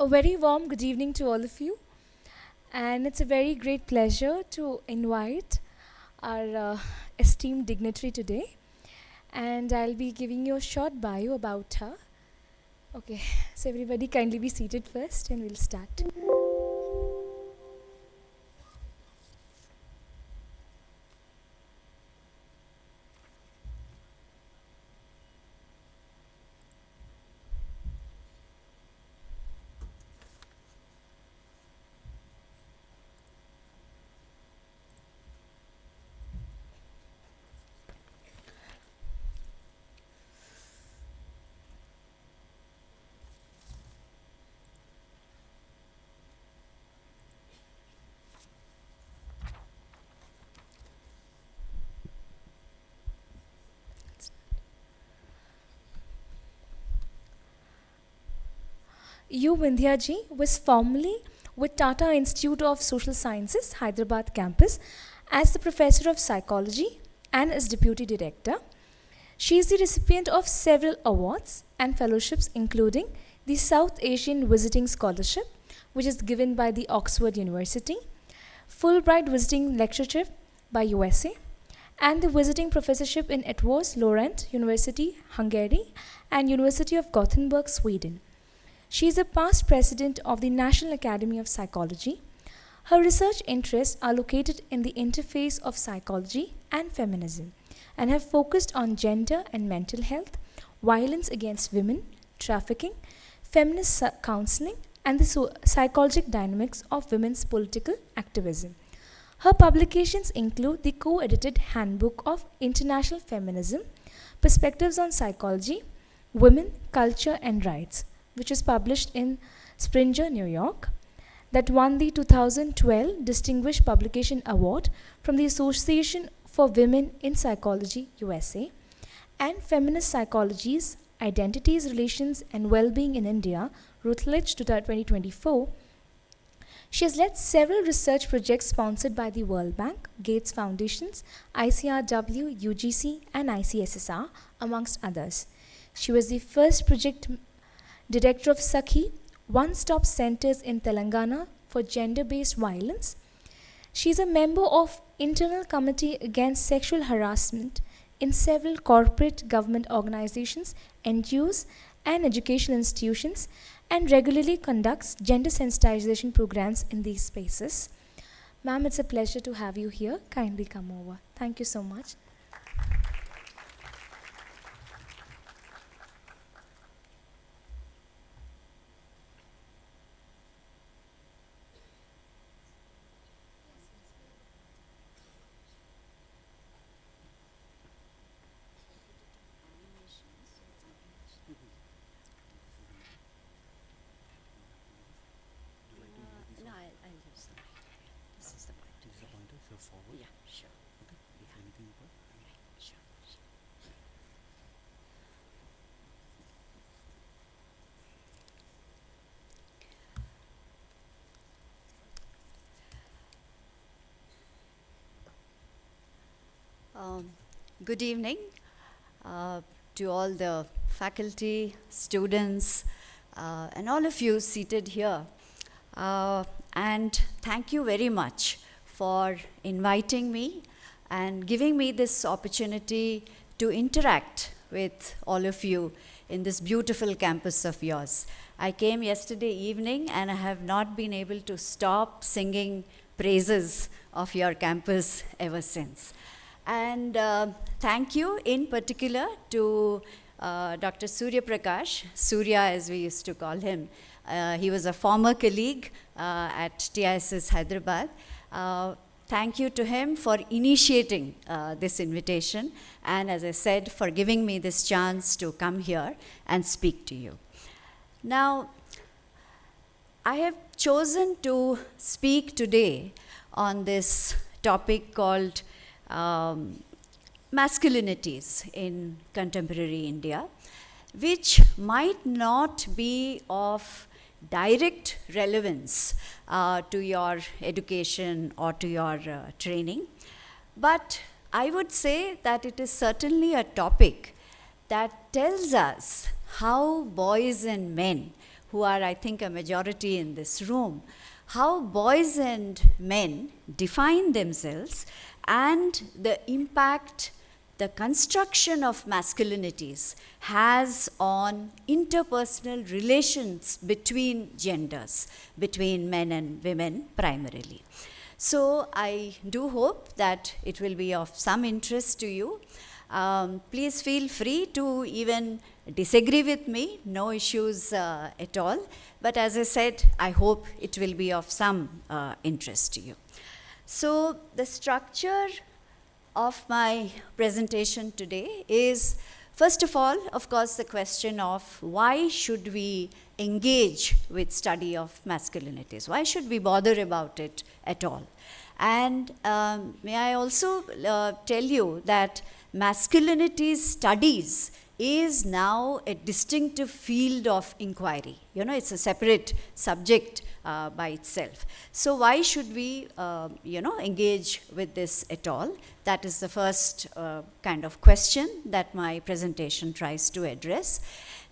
A very warm good evening to all of you, and it's a very great pleasure to invite our esteemed dignitary today. And I'll be giving you a short bio about her. Okay, so everybody kindly be seated first, and we'll start. U. Vindhya ji was formerly with Tata Institute of Social Sciences, Hyderabad campus, as the professor of psychology and as deputy director. She is the recipient of several awards and fellowships, including the South Asian Visiting Scholarship, which is given by the Oxford University, Fulbright Visiting Lectureship by USA, and the Visiting Professorship in Eötvös Loránd University, Hungary, and University of Gothenburg, Sweden. She is a past president of the National Academy of Psychology. Her research interests are located in the interface of psychology and feminism and have focused on gender and mental health, violence against women, trafficking, feminist counseling, and the psychological dynamics of women's political activism. Her publications include the co-edited Handbook of International Feminism, Perspectives on Psychology, Women, Culture and Rights, which was published in Springer, New York, that won the 2012 Distinguished Publication Award from the Association for Women in Psychology, USA, and Feminist Psychologies, Identities, Relations and Well-Being in India, Routledge 2024. She has led several research projects sponsored by the World Bank, Gates Foundations, ICRW, UGC, and ICSSR, amongst others. She was the first project director of Sakhi, one-stop centers in Telangana for gender-based violence. She is a member of Internal Committee Against Sexual Harassment in several corporate government organizations, NGOs, and educational institutions, and regularly conducts gender sensitization programs in these spaces. Ma'am, it's a pleasure to have you here. Kindly come over. Thank you so much. No, I'll use the mic. This is the pointer. This is the pointer, so forward. Yeah, sure. Okay. If Yeah. anything you got. Right, sure, sure. Good evening to all the faculty, students, and all of you seated here. And thank you very much for inviting me and giving me this opportunity to interact with all of you in this beautiful campus of yours. I came yesterday evening and I have not been able to stop singing praises of your campus ever since. And thank you in particular to Dr. Surya Prakash, Surya as we used to call him. He was a former colleague at TISS Hyderabad. Thank you to him for initiating this invitation and, as I said, for giving me this chance to come here and speak to you. Now, I have chosen to speak today on this topic called masculinities in contemporary India, which might not be of direct relevance to your education or to your training, but I would say that it is certainly a topic that tells us how boys and men who are, I think, a majority in this room, how boys and men define themselves and the impact the construction of masculinities has on interpersonal relations between genders, between men and women primarily. So I do hope that it will be of some interest to you. Please feel free to even disagree with me, no issues at all. But as I said, I hope it will be of some interest to you. So the structure of my presentation today is, first of all, of course, the question of why should we engage with study of masculinities? Why should we bother about it at all? And may I also tell you that masculinity studies is now a distinctive field of inquiry. You know, it's a separate subject by itself. So why should we, engage with this at all? That is the first kind of question that my presentation tries to address.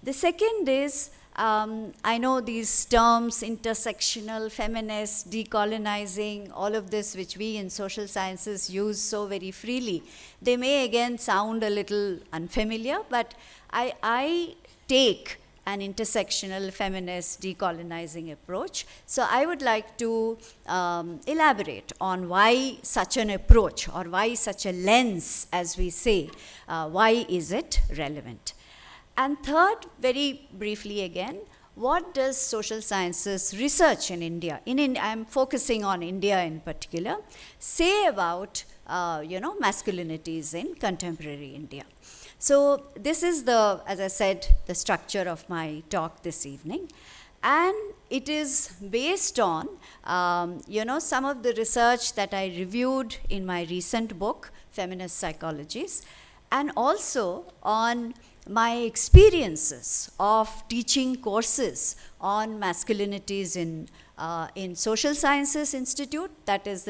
The second is, I know these terms, intersectional, feminist, decolonizing, all of this which we in social sciences use so very freely, they may again sound a little unfamiliar, but I take an intersectional, feminist, decolonizing approach. So I would like to elaborate on why such an approach, or why such a lens, as we say, why is it relevant? And third, very briefly again, what does social sciences research in India, I'm focusing on India in particular, say about masculinities in contemporary India? So this is as I said, the structure of my talk this evening. And it is based on, some of the research that I reviewed in my recent book, Feminist Psychologies, and also on my experiences of teaching courses on masculinities in Social Sciences Institute, that is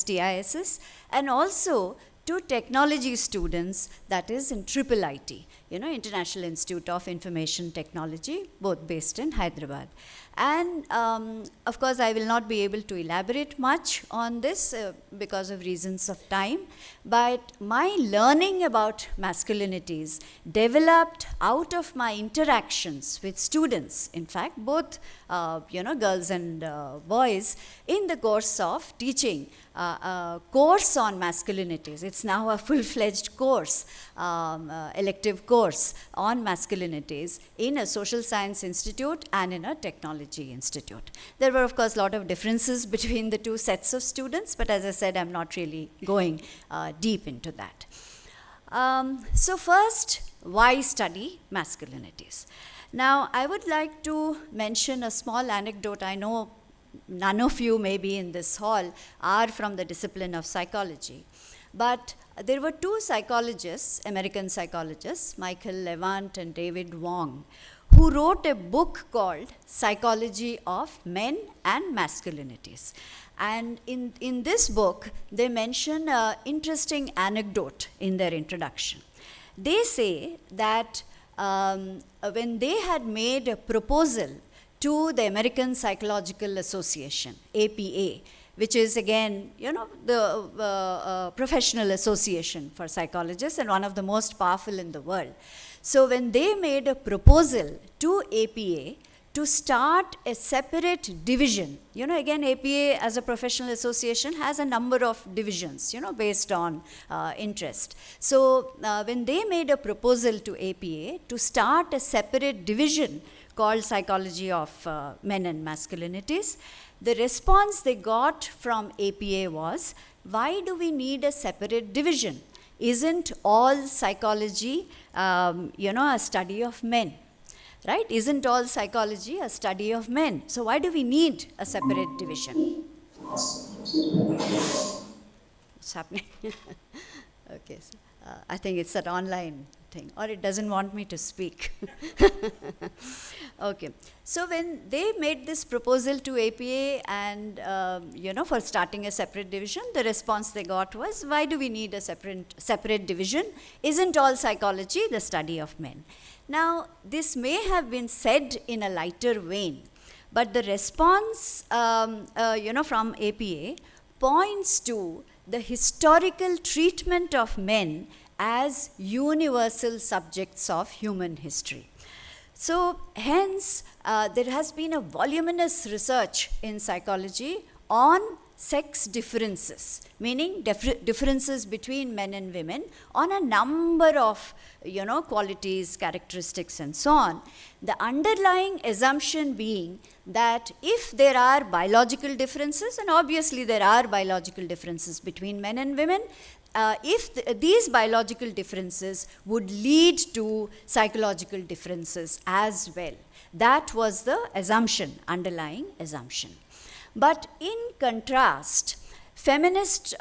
TISS, and also to technology students, that is in IIIT, International Institute of Information Technology, both based in Hyderabad. And of course, I will not be able to elaborate much on this because of reasons of time, but my learning about masculinities developed out of my interactions with students, in fact, both girls and boys, in the course of teaching a course on masculinities. It's now a full-fledged course, elective course on masculinities in a social science institute and in a technology institute. There were, of course, a lot of differences between the two sets of students, but as I said, I'm not really going deep into that. So first, why study masculinities? Now, I would like to mention a small anecdote. I know none of you maybe in this hall are from the discipline of psychology, but there were two psychologists, American psychologists, Michael Levant and David Wong, who wrote a book called Psychology of Men and Masculinities. And in this book, they mention an interesting anecdote in their introduction. They say that when they had made a proposal to the American Psychological Association, APA, which is again, the professional association for psychologists and one of the most powerful in the world. So when they made a proposal to APA to start a separate division, again, APA as a professional association has a number of divisions, based on interest. So when they made a proposal to APA to start a separate division called Psychology of Men and Masculinities, the response they got from APA was, why do we need a separate division? Isn't all psychology, a study of men? Right? Isn't all psychology a study of men? So why do we need a separate division? What's happening? Okay, so, I think it's an online thing, or it doesn't want me to speak. Okay, so when they made this proposal to APA and, for starting a separate division, the response they got was, why do we need a separate division? Isn't all psychology the study of men? Now, this may have been said in a lighter vein, but the response, from APA points to the historical treatment of men as universal subjects of human history. So, hence, there has been a voluminous research in psychology on sex differences, meaning differences between men and women on a number of qualities, characteristics, and so on. The underlying assumption being that if there are biological differences, and obviously there are biological differences between men and women, if these biological differences would lead to psychological differences as well. That was the assumption, underlying assumption. But in contrast, feminist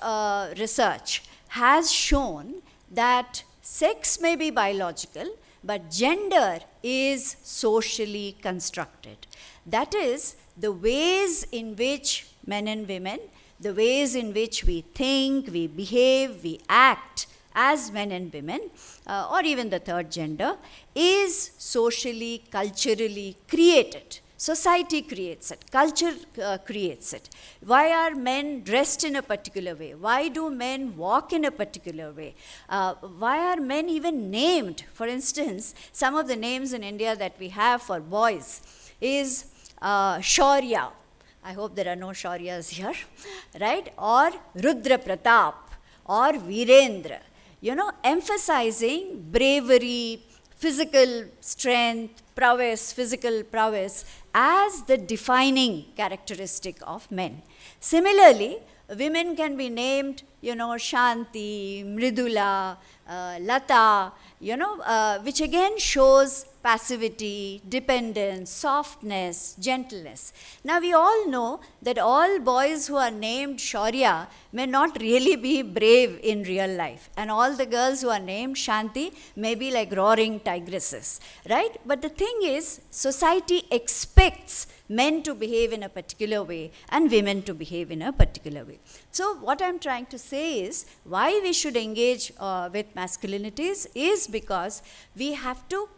research has shown that sex may be biological, but gender is socially constructed. That is, the ways in which men and women, the ways in which we think, we behave, we act as men and women, or even the third gender, is socially, culturally created. Society creates it, culture creates it. Why are men dressed in a particular way? Why do men walk in a particular way? Why are men even named? For instance, some of the names in India that we have for boys is Shaurya. I hope there are no Shauryas here, right? Or Rudra Pratap or Virendra. Emphasizing bravery, physical strength, prowess, physical prowess as the defining characteristic of men. Similarly, women can be named, Shanti, Mridula, Lata, which again shows passivity, dependence, softness, gentleness. Now, we all know that all boys who are named Shaurya may not really be brave in real life. And all the girls who are named Shanti may be like roaring tigresses, right? But the thing is, society expects men to behave in a particular way and women to behave in a particular way. So, what I'm trying to say is, why we should engage with masculinities is because we have to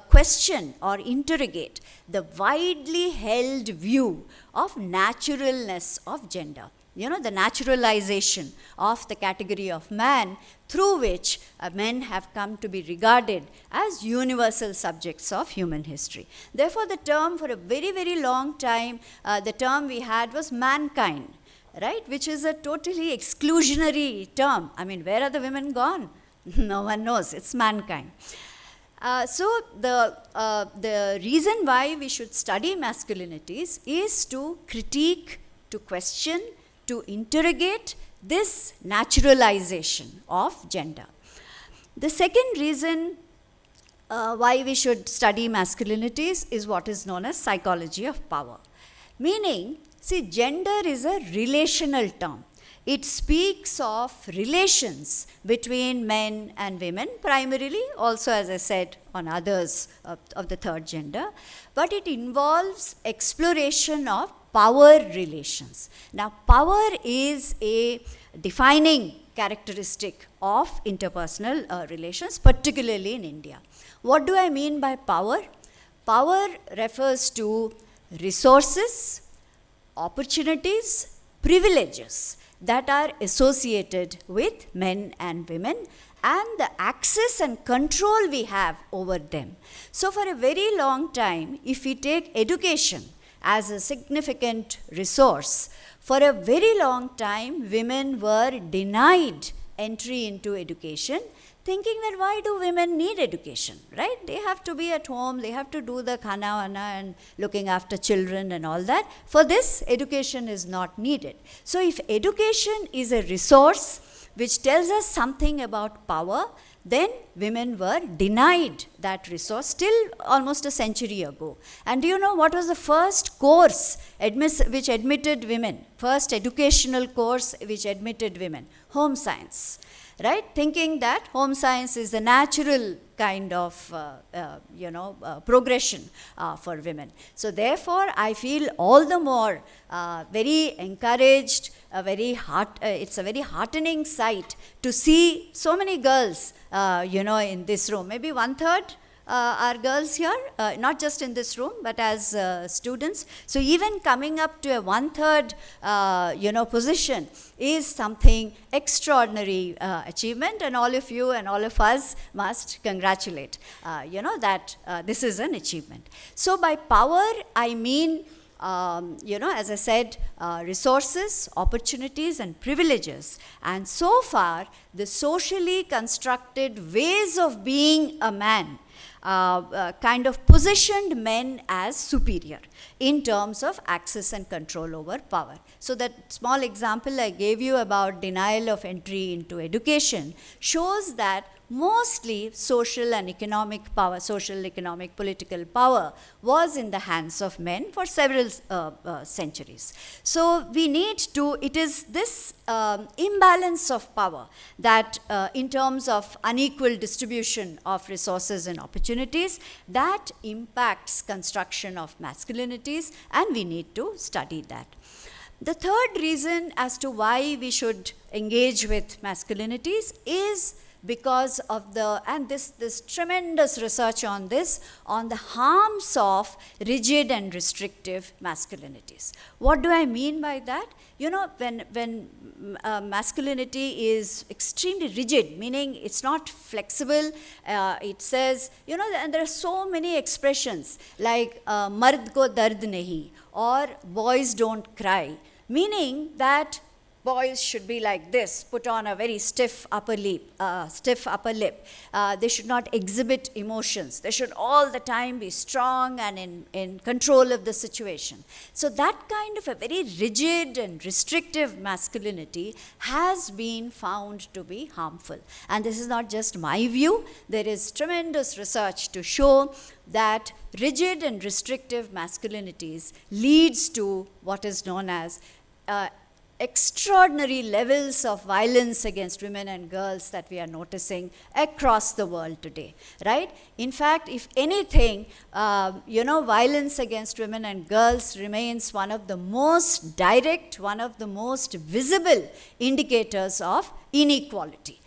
question or interrogate the widely held view of naturalness of gender. The naturalization of the category of man through which men have come to be regarded as universal subjects of human history. Therefore, the term for a very, very long time, the term we had was mankind, right? Which is a totally exclusionary term. I mean, where are the women gone? No one knows. It's mankind. So the reason why we should study masculinities is to critique, to question, to interrogate this naturalization of gender. The second reason why we should study masculinities is what is known as psychology of power. Meaning, see, gender is a relational term. It speaks of relations between men and women, primarily, also as I said, on others of the third gender, but it involves exploration of power relations. Now, power is a defining characteristic of interpersonal relations, particularly in India. What do I mean by power? Power refers to resources, opportunities, privileges that are associated with men and women and the access and control we have over them. So, for a very long time, if we take education as a significant resource, for a very long time, women were denied entry into education, thinking that why do women need education, right? They have to be at home, they have to do the khana wana and looking after children and all that. For this, education is not needed. So if education is a resource which tells us something about power, then women were denied that resource till almost a century ago. And do you know what was the first course which admitted women? First educational course which admitted women? Home science. Right? Thinking that home science is a natural kind of, progression for women. So therefore, I feel all the more very encouraged, it's a very heartening sight to see so many girls, in this room, maybe 1/3 our girls here, not just in this room, but as students. So even coming up to a one-third, position is something extraordinary achievement, and all of you and all of us must congratulate, that this is an achievement. So by power, I mean, as I said, resources, opportunities, and privileges. And so far, the socially constructed ways of being a man kind of positioned men as superior in terms of access and control over power. So that small example I gave you about denial of entry into education shows that mostly social and economic power, social, economic, political power was in the hands of men for several centuries. So we need to, it is this imbalance of power that in terms of unequal distribution of resources and opportunities that impacts construction of masculinities, and we need to study that. The third reason as to why we should engage with masculinities is because of this tremendous research on this, on the harms of rigid and restrictive masculinities. What do I mean by that? When masculinity is extremely rigid, meaning it's not flexible, it says, and there are so many expressions like mard ko dard nahi, or boys don't cry, meaning that boys should be like this, put on a very stiff upper lip. They should not exhibit emotions. They should all the time be strong and in control of the situation. So that kind of a very rigid and restrictive masculinity has been found to be harmful. And this is not just my view. There is tremendous research to show that rigid and restrictive masculinities leads to what is known as extraordinary levels of violence against women and girls that we are noticing across the world today, right? In fact, if anything, violence against women and girls remains one of the most direct, one of the most visible indicators of inequality,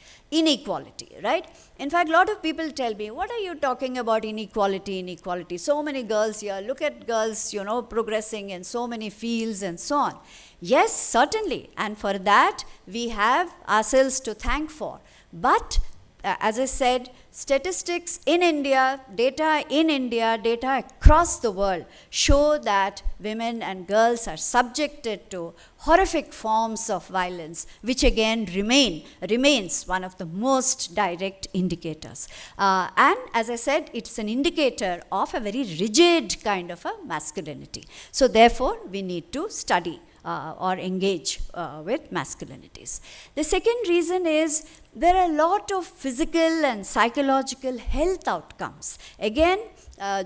right? In fact, a lot of people tell me, what are you talking about inequality? So many girls here, look at girls, progressing in so many fields and so on. Yes, certainly, and for that we have ourselves to thank for. But as I said, statistics in India, data across the world show that women and girls are subjected to horrific forms of violence, which again remains one of the most direct indicators. And as I said, it's an indicator of a very rigid kind of a masculinity. So therefore, we need to study or engage with masculinities. The second reason is there are a lot of physical and psychological health outcomes. Again,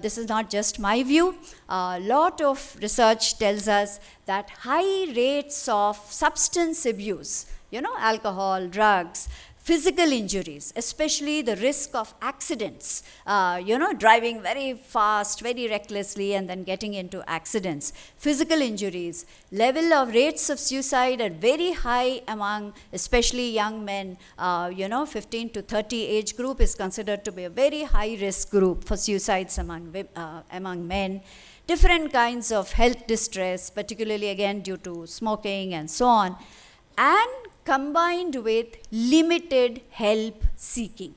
this is not just my view. A lot of research tells us that high rates of substance abuse, alcohol, drugs, physical injuries, especially the risk of accidents, driving very fast, very recklessly, and then getting into accidents. Physical injuries, level of rates of suicide are very high among especially young men. 15 to 30 age group is considered to be a very high risk group for suicides among men. Different kinds of health distress, particularly again due to smoking and so on, and combined with limited help seeking.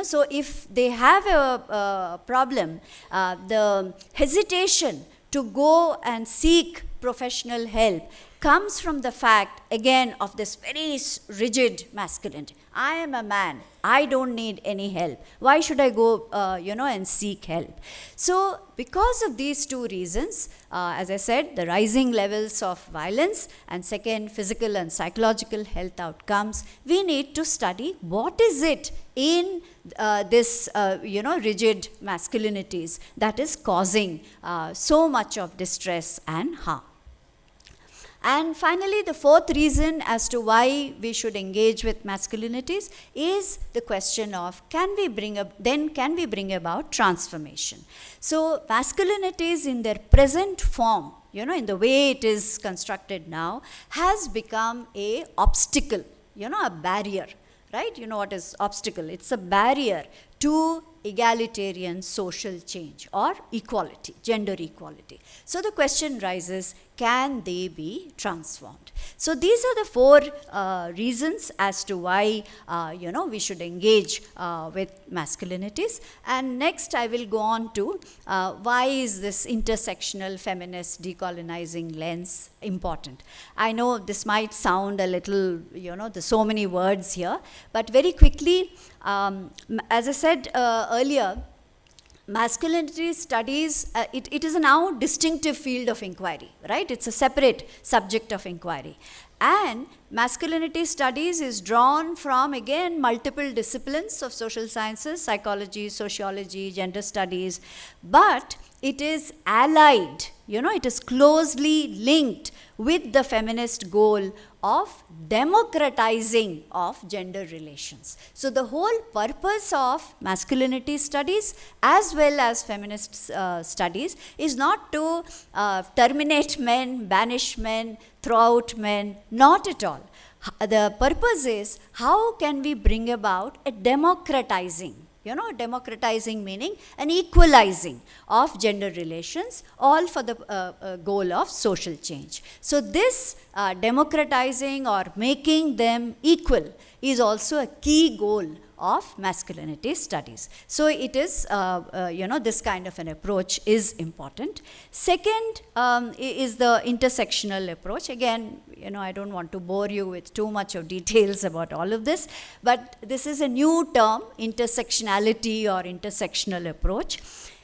So if they have a problem, the hesitation to go and seek professional help comes from the fact, again, of this very rigid masculinity. I am a man. I don't need any help. Why should I go, and seek help? So because of these two reasons, as I said, the rising levels of violence, and second, physical and psychological health outcomes, we need to study what is it in this, rigid masculinities that is causing so much of distress and harm. And finally, the fourth reason as to why we should engage with masculinities is the question of can we bring about transformation? So masculinities in their present form, in the way it is constructed now, has become a obstacle, a barrier. Right? What is obstacle? It's a barrier to egalitarian social change or equality, gender equality. So the question rises, can they be transformed? So these are the four reasons as to why we should engage with masculinities. And next I will go on to why is this intersectional feminist decolonizing lens important. I know this might sound a little, there's so many words here, but very quickly, as I said earlier, masculinity studies, it is a now distinctive field of inquiry, right? It's a separate subject of inquiry. And masculinity studies is drawn from, again, multiple disciplines of social sciences, psychology, sociology, gender studies, but it is allied, it is closely linked with the feminist goal of democratizing of gender relations. So the whole purpose of masculinity studies as well as feminist studies is not to terminate men, banish men, throw out men, not at all. The purpose is, how can we bring about a democratizing, democratizing meaning an equalizing of gender relations, all for the goal of social change. So this democratizing or making them equal is also a key goal of masculinity studies. So it is, this kind of an approach is important. Second is the intersectional approach. Again, I don't want to bore you with too much of details about all of this, but this is a new term, intersectionality or intersectional approach.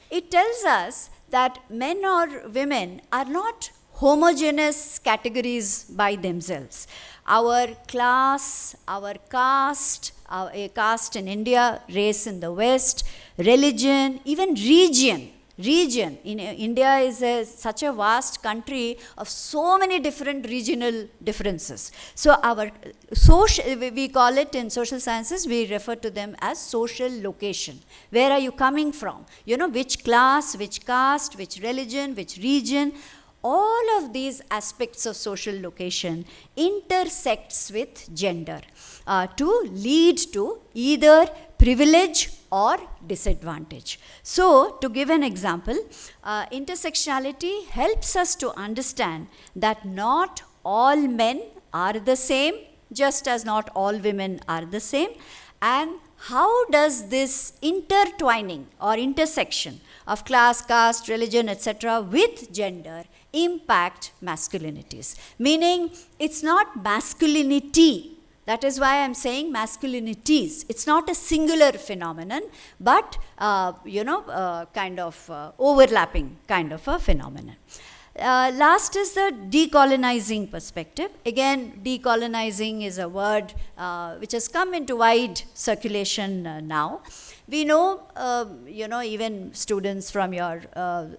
It tells us that men or women are not homogeneous categories by themselves. Our class, our caste, a caste in India, race in the West, religion, even region. In India is such a vast country of so many different regional differences. So our social, we call it in social sciences, we refer to them as social location. Where are you coming from? Which class, which caste, which religion, which region. All of these aspects of social location intersects with gender to lead to either privilege or disadvantage. So, to give an example, intersectionality helps us to understand that not all men are the same, just as not all women are the same. And how does this intertwining or intersection of class, caste, religion, etc. with gender impact masculinities? Meaning, it's not masculinity. That is why I'm saying masculinities. It's not a singular phenomenon, but kind of overlapping kind of a phenomenon. Last is the decolonizing perspective. Again, decolonizing is a word which has come into wide circulation now. We know, even students from your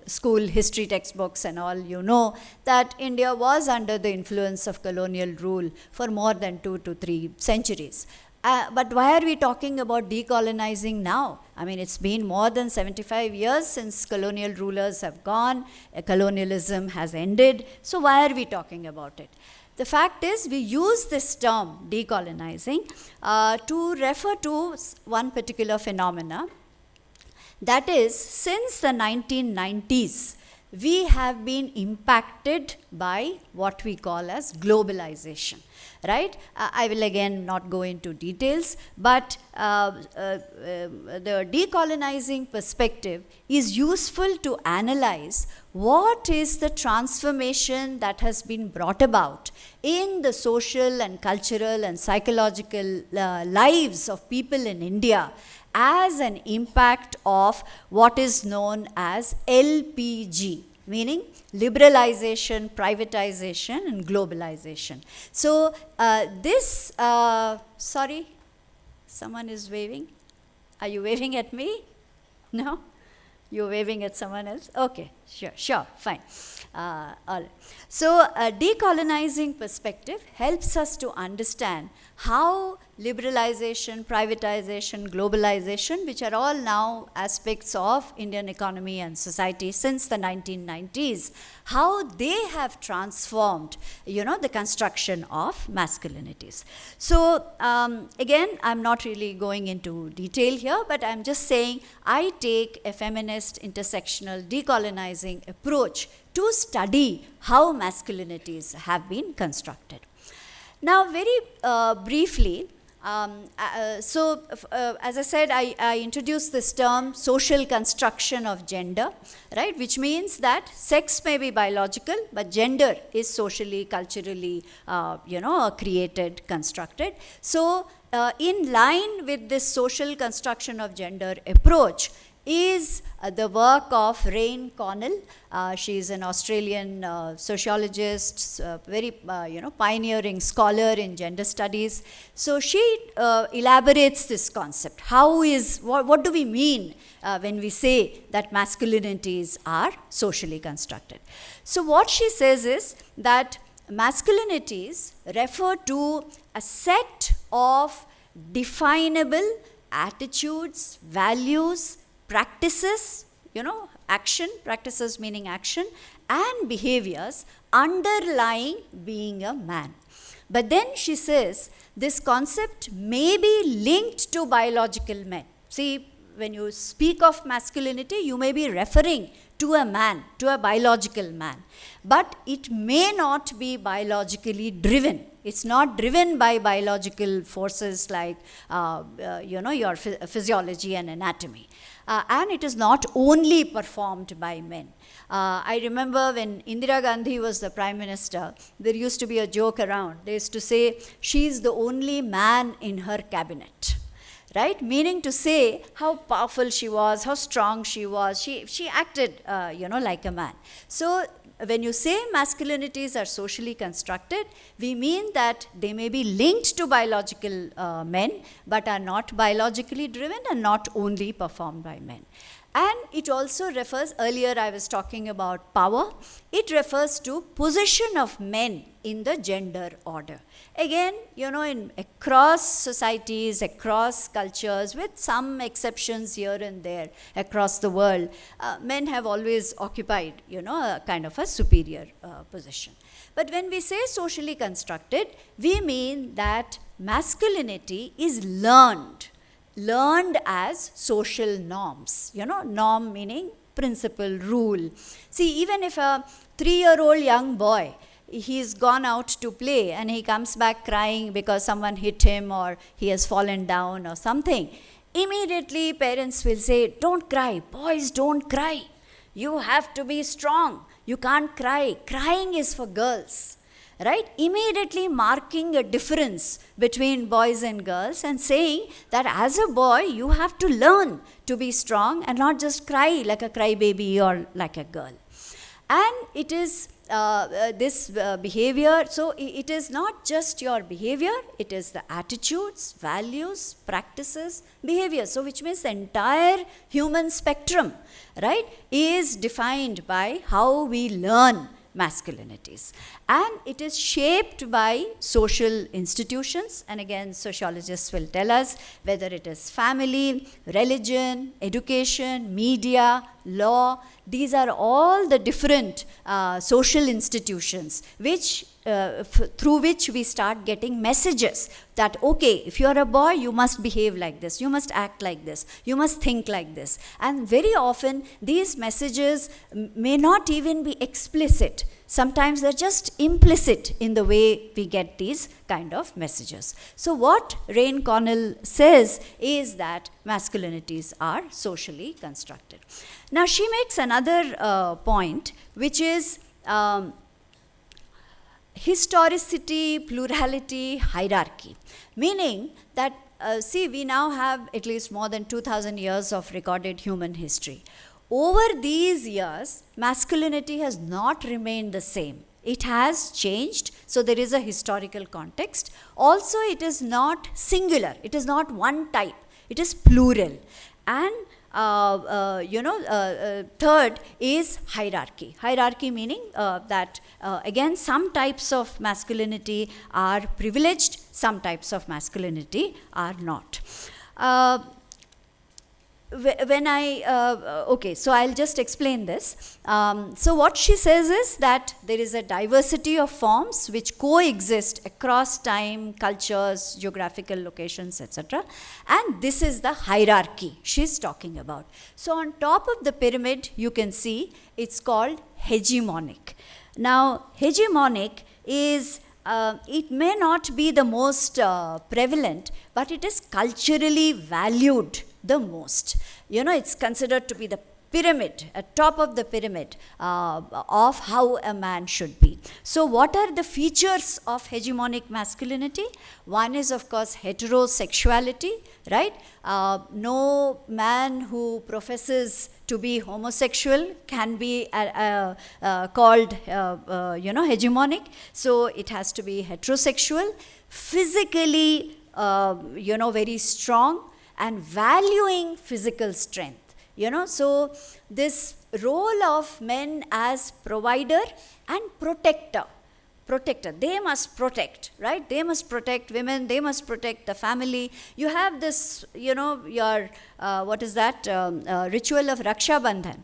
school history textbooks and all, that India was under the influence of colonial rule for more than 2 to 3 centuries. But why are we talking about decolonizing now? I mean, it's been more than 75 years since colonial rulers have gone, colonialism has ended. So why are we talking about it? The fact is, we use this term, decolonizing, to refer to one particular phenomena. That is, since the 1990s, we have been impacted by what we call as globalization, right? I will again not go into details, but the decolonizing perspective is useful to analyze what is the transformation that has been brought about in the social and cultural and psychological lives of people in India as an impact of what is known as LPG, meaning liberalization, privatization, and globalization. So sorry, someone is waving. Are you waving at me? No? You're waving at someone else? Okay, Sure, fine. All right. So, a decolonizing perspective helps us to understand how liberalization, privatization, globalization, which are all now aspects of Indian economy and society since the 1990s, how they have transformed, the construction of masculinities. So, again, I'm not really going into detail here, but I'm just saying I take a feminist, intersectional, decolonizing approach to study how masculinities have been constructed. Now, very briefly, as I said, I introduced this term social construction of gender, right, which means that sex may be biological, but gender is socially, culturally, created, constructed. So, in line with this social construction of gender approach, is the work of Rain Connell. She is an Australian sociologist, very pioneering scholar in gender studies. So she elaborates this concept. What do we mean when we say that masculinities are socially constructed? So what she says is that masculinities refer to a set of definable attitudes, values, practices, practices meaning action, and behaviors underlying being a man. But then she says this concept may be linked to biological men. See, when you speak of masculinity, you may be referring to a man, to a biological man. But it may not be biologically driven. It's not driven by biological forces like, your physiology and anatomy. And it is not only performed by men. I remember when Indira Gandhi was the Prime Minister, there used to be a joke around. They used to say, she's the only man in her cabinet. Right? Meaning to say how powerful she was, how strong she was. She acted, like a man. So when you say masculinities are socially constructed, we mean that they may be linked to biological men, but are not biologically driven and not only performed by men. And it also refers, earlier I was talking about power, it refers to position of men in the gender order. Again, in across societies, across cultures, with some exceptions here and there across the world, men have always occupied, a kind of a superior position. But when we say socially constructed, we mean that masculinity is learned as social norms. Norm meaning principle, rule. See, even if a 3-year-old young boy, he's gone out to play and he comes back crying because someone hit him or he has fallen down or something, immediately parents will say, don't cry, boys don't cry. You have to be strong. You can't cry. Crying is for girls. Right? Immediately marking a difference between boys and girls and saying that as a boy, you have to learn to be strong and not just cry like a crybaby or like a girl. And it is this behavior, so it is not just your behavior, it is the attitudes, values, practices, behavior. So which means the entire human spectrum, right, is defined by how we learn masculinities. And it is shaped by social institutions, and again sociologists will tell us whether it is family, religion, education, media, law. These are all the different social institutions which through which we start getting messages that, okay, if you are a boy, you must behave like this, you must act like this, you must think like this. And very often these messages may not even be explicit. Sometimes they're just implicit in the way we get these kind of messages. So what Rain Connell says is that masculinities are socially constructed. Now she makes another point, which is historicity, plurality, hierarchy. Meaning that, we now have at least more than 2,000 years of recorded human history. Over these years, masculinity has not remained the same. It has changed, so there is a historical context. Also, it is not singular, it is not one type, it is plural. And third is hierarchy. Hierarchy meaning that again some types of masculinity are privileged, some types of masculinity are not. When okay, so I'll just explain this. So what she says is that there is a diversity of forms which coexist across time, cultures, geographical locations, etc. And this is the hierarchy she's talking about. So on top of the pyramid, you can see it's called hegemonic. Now, hegemonic is it may not be the most prevalent, but it is culturally valued the most. It's considered to be the pyramid, at top of the pyramid of how a man should be. So what are the features of hegemonic masculinity? One is, of course, heterosexuality, right? No man who professes to be homosexual can be called, hegemonic. So it has to be heterosexual, physically, very strong, and valuing physical strength. So this role of men as provider and protector, they must protect, right? They must protect women, they must protect the family. You have this, your, what is that, ritual of Raksha Bandhan.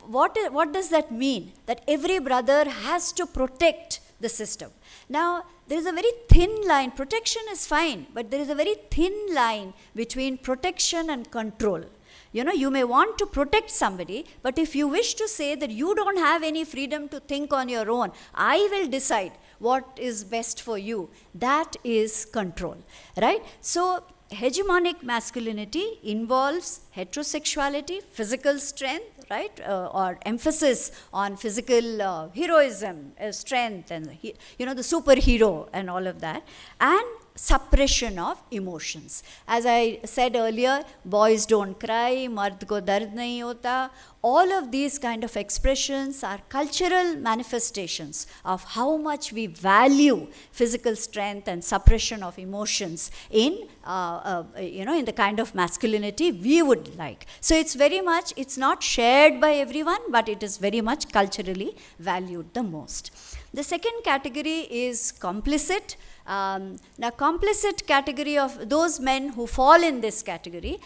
What does that mean? That every brother has to protect the system. Now, there is a very thin line. Protection is fine, but there is a very thin line between protection and control. You may want to protect somebody, but if you wish to say that you don't have any freedom to think on your own, I will decide what is best for you, that is control, right? So, hegemonic masculinity involves heterosexuality, physical strength, right, or emphasis on physical heroism, strength, and the superhero and all of that, and suppression of emotions. As I said earlier, boys don't cry, mard ko dard nahi hota. All of these kind of expressions are cultural manifestations of how much we value physical strength and suppression of emotions in the kind of masculinity we would like. So it's not shared by everyone, but it is very much culturally valued the most. The second category is complicit. Now, complicit category of those men who fall in this category,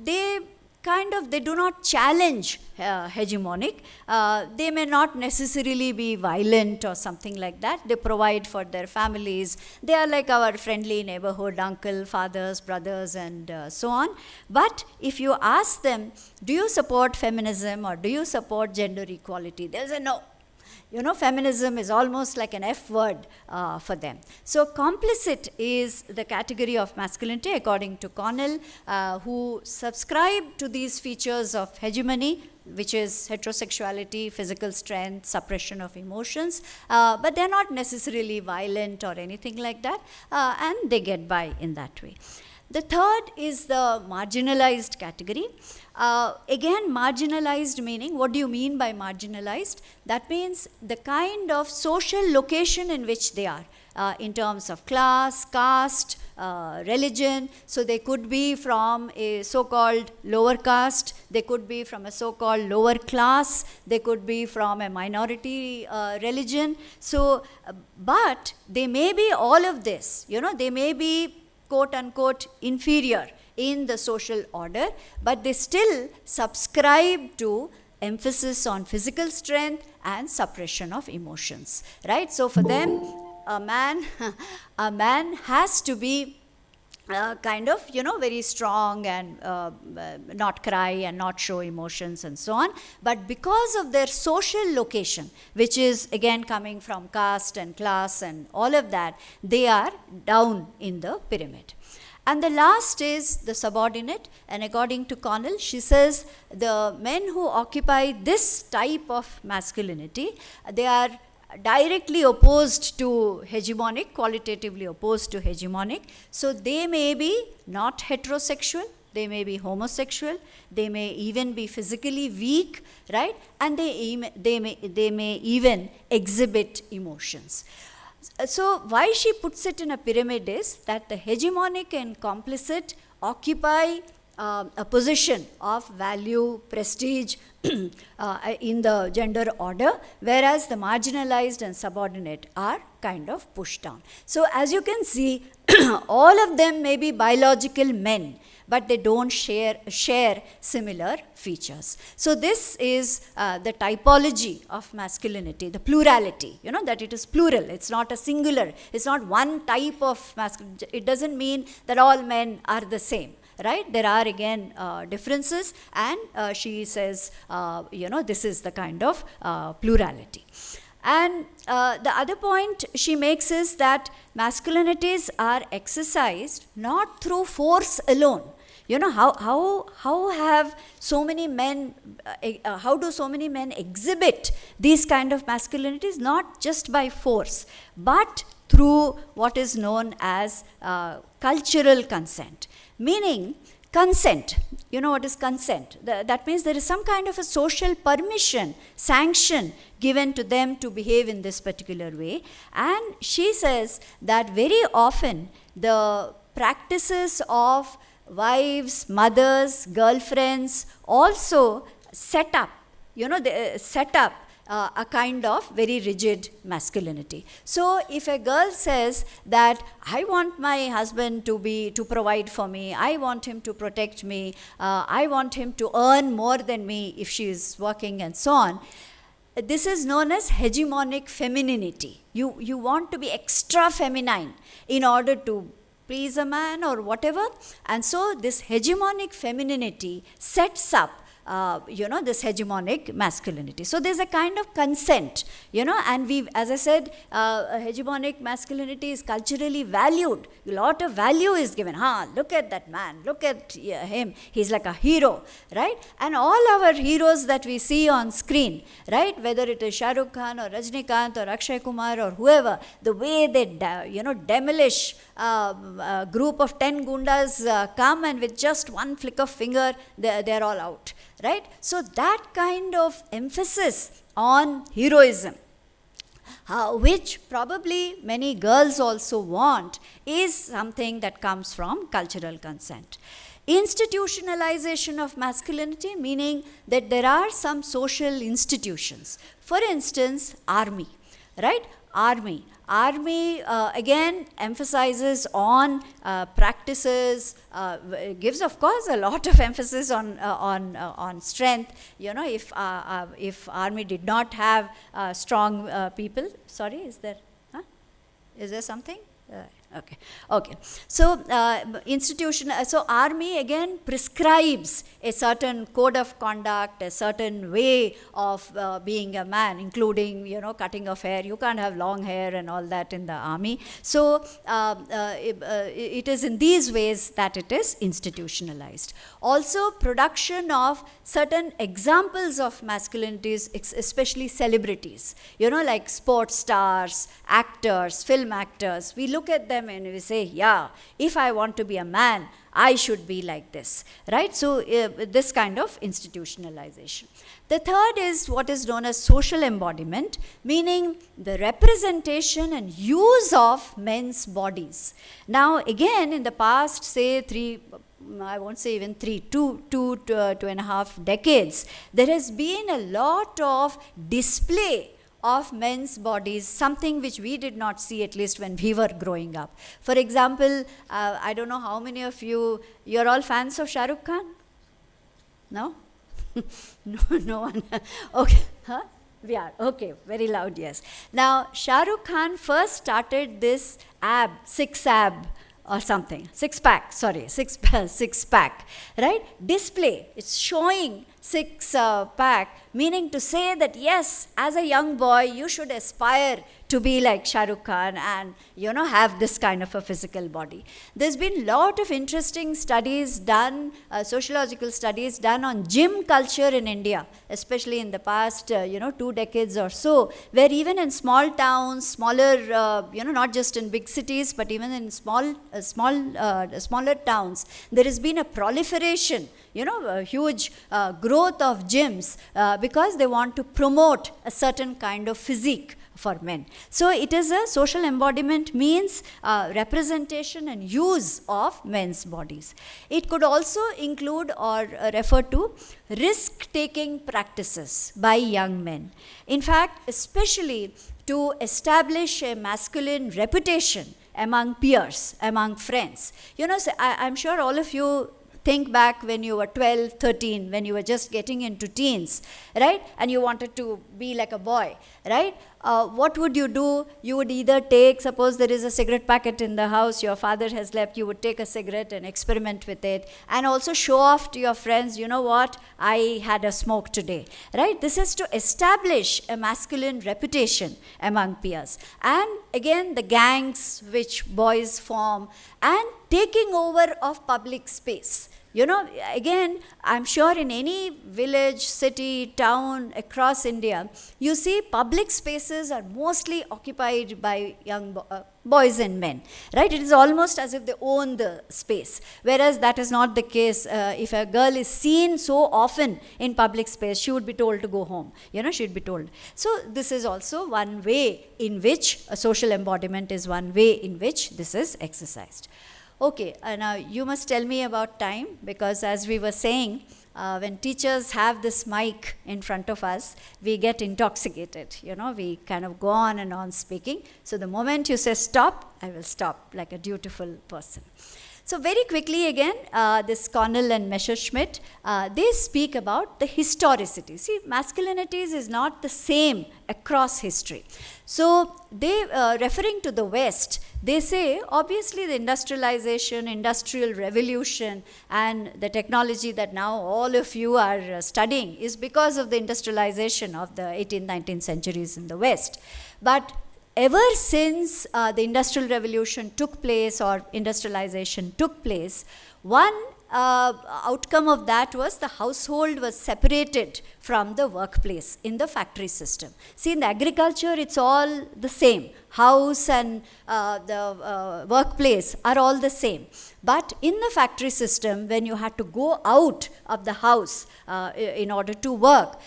they do not challenge hegemonic. They may not necessarily be violent or something like that. They provide for their families. They are like our friendly neighborhood uncle, fathers, brothers, and so on. But if you ask them, do you support feminism or do you support gender equality? There's a no. Feminism is almost like an F word for them. So, complicit is the category of masculinity, according to Connell, who subscribe to these features of hegemony, which is heterosexuality, physical strength, suppression of emotions, but they're not necessarily violent or anything like that, and they get by in that way. The third is the marginalized category. Again, marginalized meaning, what do you mean by marginalized? That means the kind of social location in which they are, in terms of class, caste, religion. So they could be from a so-called lower caste, they could be from a so-called lower class, they could be from a minority religion. So, but they may be all of this, they may be quote unquote inferior in the social order, but they still subscribe to emphasis on physical strength and suppression of emotions, right? So for them, a man has to be very strong and not cry and not show emotions and so on. But because of their social location, which is again coming from caste and class and all of that, they are down in the pyramid. And the last is the subordinate, and according to Connell, she says the men who occupy this type of masculinity, they are directly opposed to hegemonic, qualitatively opposed to hegemonic. So they may be not heterosexual, they may be homosexual, they may even be physically weak, right? And they may even exhibit emotions. So why she puts it in a pyramid is that the hegemonic and complicit occupy a position of value, prestige in the gender order, whereas the marginalized and subordinate are kind of pushed down. So as you can see, all of them may be biological men, but they don't share similar features. So this is the typology of masculinity, the plurality, that it is plural. It's not a singular. It's not one type of masculinity. It doesn't mean that all men are the same. Right? There are again differences, and she says, this is the kind of plurality. And the other point she makes is that masculinities are exercised not through force alone. How have so many men, how do so many men exhibit these kind of masculinities? Not just by force, but through what is known as cultural consent. Meaning, consent. You know what is consent? That means there is some kind of a social permission, sanction given to them to behave in this particular way. And she says that very often the practices of wives, mothers, girlfriends also set up, a kind of very rigid masculinity. So if a girl says that I want my husband to provide for me, I want him to protect me, I want him to earn more than me if she is working and so on, this is known as hegemonic femininity. You want to be extra feminine in order to please a man or whatever. And so this hegemonic femininity sets up this hegemonic masculinity. So there's a kind of consent, and as I said, hegemonic masculinity is culturally valued. A lot of value is given. Look at that man, look at him, he's like a hero, right? And all our heroes that we see on screen, right, whether it is Shah Rukh Khan or Rajnikant or Akshay Kumar or whoever, the way they demolish a group of 10 gundas come, and with just one flick of finger they're all out. Right? So that kind of emphasis on heroism, which probably many girls also want, is something that comes from cultural consent. Institutionalization of masculinity, meaning that there are some social institutions. For instance, army, right? Army again emphasizes on practices, gives of course a lot of emphasis on strength. If army did not have strong people, is there something? Okay. So so army again prescribes a certain code of conduct, a certain way of being a man, including cutting of hair. You can't have long hair and all that in the army. So it is in these ways that it is institutionalized. Also, production of certain examples of masculinities, especially celebrities. Like sports stars, actors, film actors. We look at them and we say, yeah, if I want to be a man, I should be like this, right? So this kind of institutionalization. The third is what is known as social embodiment, meaning the representation and use of men's bodies. Now again, in the past, say 2.5 decades, there has been a lot of display of men's bodies, something which we did not see, at least when we were growing up. For example, I don't know how many of you're all fans of Shah Rukh Khan? No? No one. Okay. We are. Okay. Very loud, yes. Now, Shah Rukh Khan first started this six-pack, right? Display. It's showing six-pack, meaning to say that yes, as a young boy, you should aspire to be like Shah Rukh Khan and, have this kind of a physical body. There's been a lot of interesting studies done, sociological studies done on gym culture in India, especially in the past, 2 decades or so, where even in small towns, smaller, not just in big cities, but even in smaller towns, there has been a proliferation, a huge growth of gyms because they want to promote a certain kind of physique for men. So it is a social embodiment means representation and use of men's bodies. It could also include or refer to risk-taking practices by young men. In fact, especially to establish a masculine reputation among peers, among friends. You know, so I'm sure all of you think back when you were 12, 13, when you were just getting into teens, right? And you wanted to be like a boy, right? What would you do? You would either take, suppose there is a cigarette packet in the house, your father has left, you would take a cigarette and experiment with it, and also show off to your friends, you know what, I had a smoke today, right? This is to establish a masculine reputation among peers. And again, the gangs which boys form, and taking over of public space. You know, again, I'm sure in any village, city, town across India, you see public spaces are mostly occupied by young boys and men, right? It is almost as if they own the space, whereas that is not the case. If a girl is seen so often in public space, she would be told to go home, you know, she'd be told. So this is also one way in which a social embodiment is one way in which this is exercised. Okay, now you must tell me about time, because as we were saying, when teachers have this mic in front of us, we get intoxicated, you know, we kind of go on and on speaking. So the moment you say stop, I will stop like a dutiful person. So very quickly again, this Connell and Messerschmitt, they speak about the historicity. See, masculinities is not the same across history. So they, referring to the West, they say obviously the industrialization, industrial revolution, and the technology that now all of you are studying is because of the industrialization of the 18th, 19th centuries in the West. But ever since the Industrial Revolution took place, or industrialization took place, one outcome of that was the household was separated from the workplace in the factory system. See, in the agriculture, it's all the same. House and the workplace are all the same. But in the factory system, when you had to go out of the house in order to work,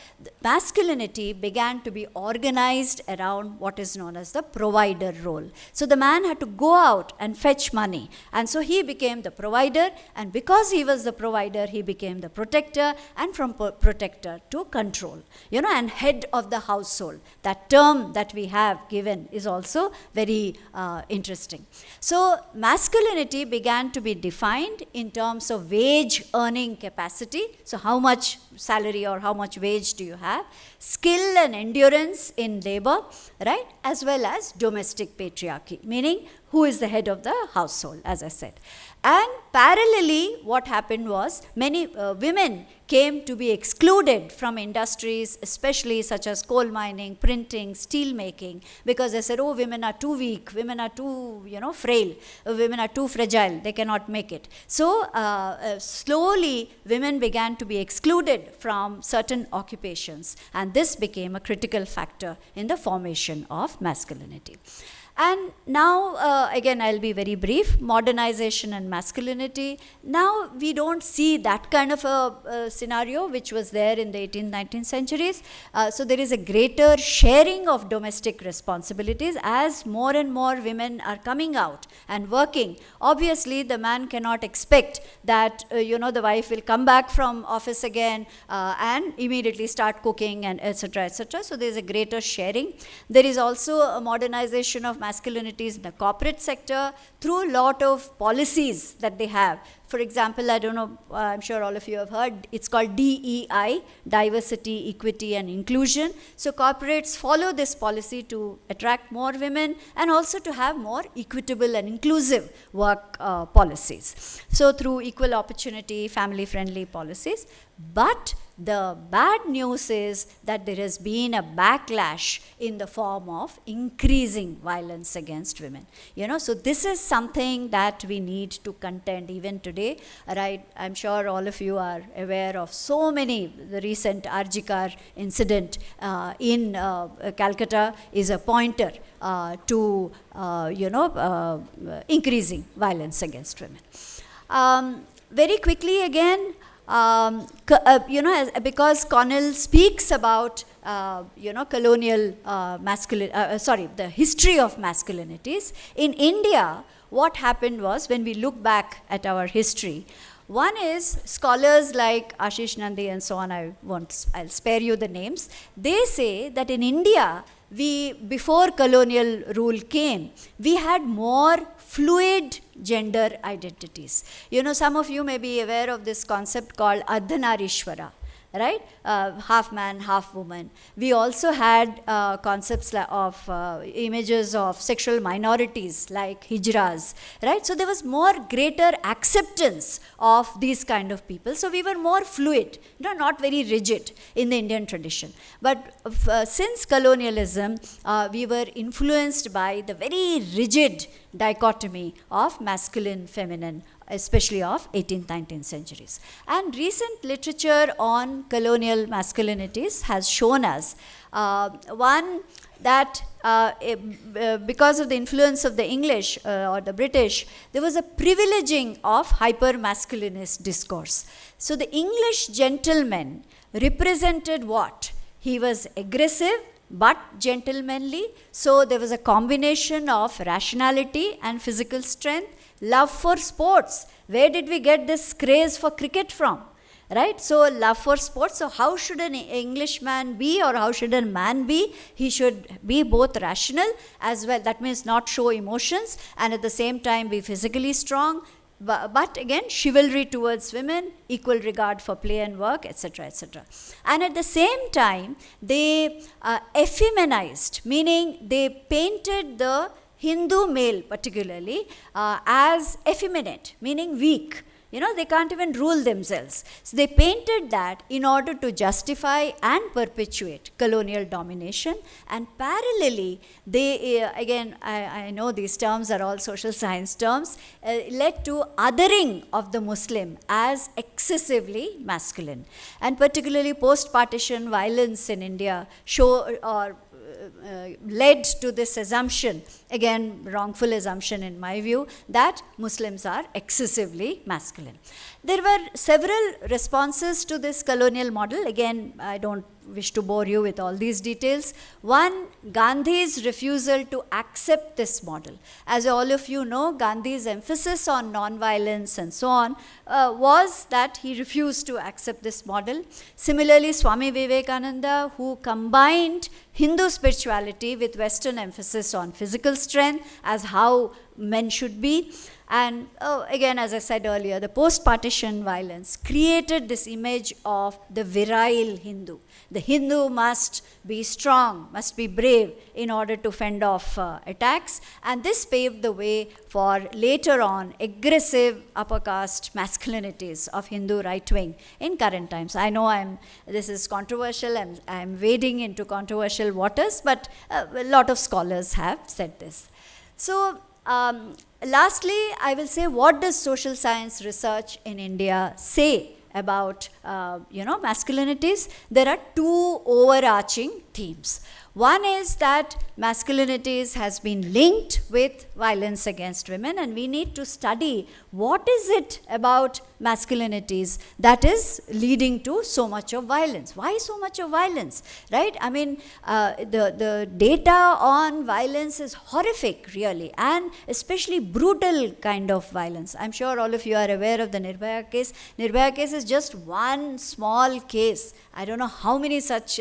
masculinity began to be organized around what is known as the provider role. So the man had to go out and fetch money. And so he became the provider, and because he was the provider, he became the protector, and from protector to control, you know, and head of the household. That term that we have given is also very interesting. So masculinity began to be defined in terms of wage earning capacity. So how much salary or how much wage do you have? Skill and endurance in labor, right? As well as domestic patriarchy, meaning who is the head of the household, as I said. And parallelly, what happened was many women came to be excluded from industries, especially such as coal mining, printing, steel making, because they said, oh, women are too weak, women are too, you know, frail, women are too fragile, they cannot make it. So slowly, women began to be excluded from certain occupations, and this became a critical factor in the formation of masculinity. And now, again, I'll be very brief, modernization and masculinity. Now, we don't see that kind of a scenario which was there in the 18th, 19th centuries. So there is a greater sharing of domestic responsibilities as more and more women are coming out and working. Obviously, the man cannot expect that, you know, the wife will come back from office again and immediately start cooking and etc., etc. So there is a greater sharing. There is also a modernization of masculinities in the corporate sector through a lot of policies that they have. For example, I don't know, I'm sure all of you have heard, it's called DEI, Diversity, Equity and Inclusion. So corporates follow this policy to attract more women and also to have more equitable and inclusive work policies. So through equal opportunity, family-friendly policies. But the bad news is that there has been a backlash in the form of increasing violence against women. You know, so this is something that we need to contend even today, right? I'm sure all of you are aware of so many. The recent Arjikar incident in Calcutta is a pointer to, increasing violence against women. Very quickly again, because Connell speaks about colonial the history of masculinities. In India, what happened was, when we look back at our history, one is scholars like Ashish Nandi and so on, I'll spare you the names. They say that in India, before colonial rule came, we had more fluid gender identities. Some of you may be aware of this concept called Ardhanarishwara, right? Half man, half woman. We also had concepts of images of sexual minorities like hijras, right? So there was greater acceptance of these kind of people. So we were more fluid, not very rigid in the Indian tradition. But since colonialism, we were influenced by the very rigid dichotomy of masculine, feminine, especially of 18th, 19th centuries. And recent literature on colonial masculinities has shown us, one, that because of the influence of the English or the British, there was a privileging of hyper-masculinist discourse. So the English gentleman represented what? He was aggressive but gentlemanly. So there was a combination of rationality and physical strength. Love for sports. Where did we get this craze for cricket from? Right? So love for sports. So how should an Englishman be, or how should a man be? He should be both rational as well. That means not show emotions, and at the same time be physically strong. But again, chivalry towards women, equal regard for play and work, etc., etc. And at the same time, they effeminized, meaning they painted the Hindu male particularly as effeminate, meaning weak. They can't even rule themselves. So they painted that in order to justify and perpetuate colonial domination. And parallelly, they, again, I know these terms are all social science terms, led to othering of the Muslim as excessively masculine. And particularly post-partition violence in India led to this assumption, again wrongful assumption in my view, that Muslims are excessively masculine. There were several responses to this colonial model. Again, I don't wish to bore you with all these details. One, Gandhi's refusal to accept this model. As all of you know, Gandhi's emphasis on non-violence and so on was that he refused to accept this model. Similarly, Swami Vivekananda, who combined Hindu spirituality with Western emphasis on physical strength as how men should be. And again, as I said earlier, the post-partition violence created this image of the virile Hindu. The Hindu must be strong, must be brave in order to fend off attacks. And this paved the way for later on aggressive upper caste masculinities of Hindu right wing in current times. I know this is controversial, I'm wading into controversial waters, but a lot of scholars have said this. So, lastly, I will say, what does social science research in India say about masculinities? There are two overarching themes. One is that masculinities has been linked with violence against women, and we need to study what is it about masculinities that is leading to so much of violence. Why so much of violence, right? I mean, the data on violence is horrific, really, and especially brutal kind of violence. I'm sure all of you are aware of the Nirbhaya case. Nirbhaya case is just one small case. I don't know how many such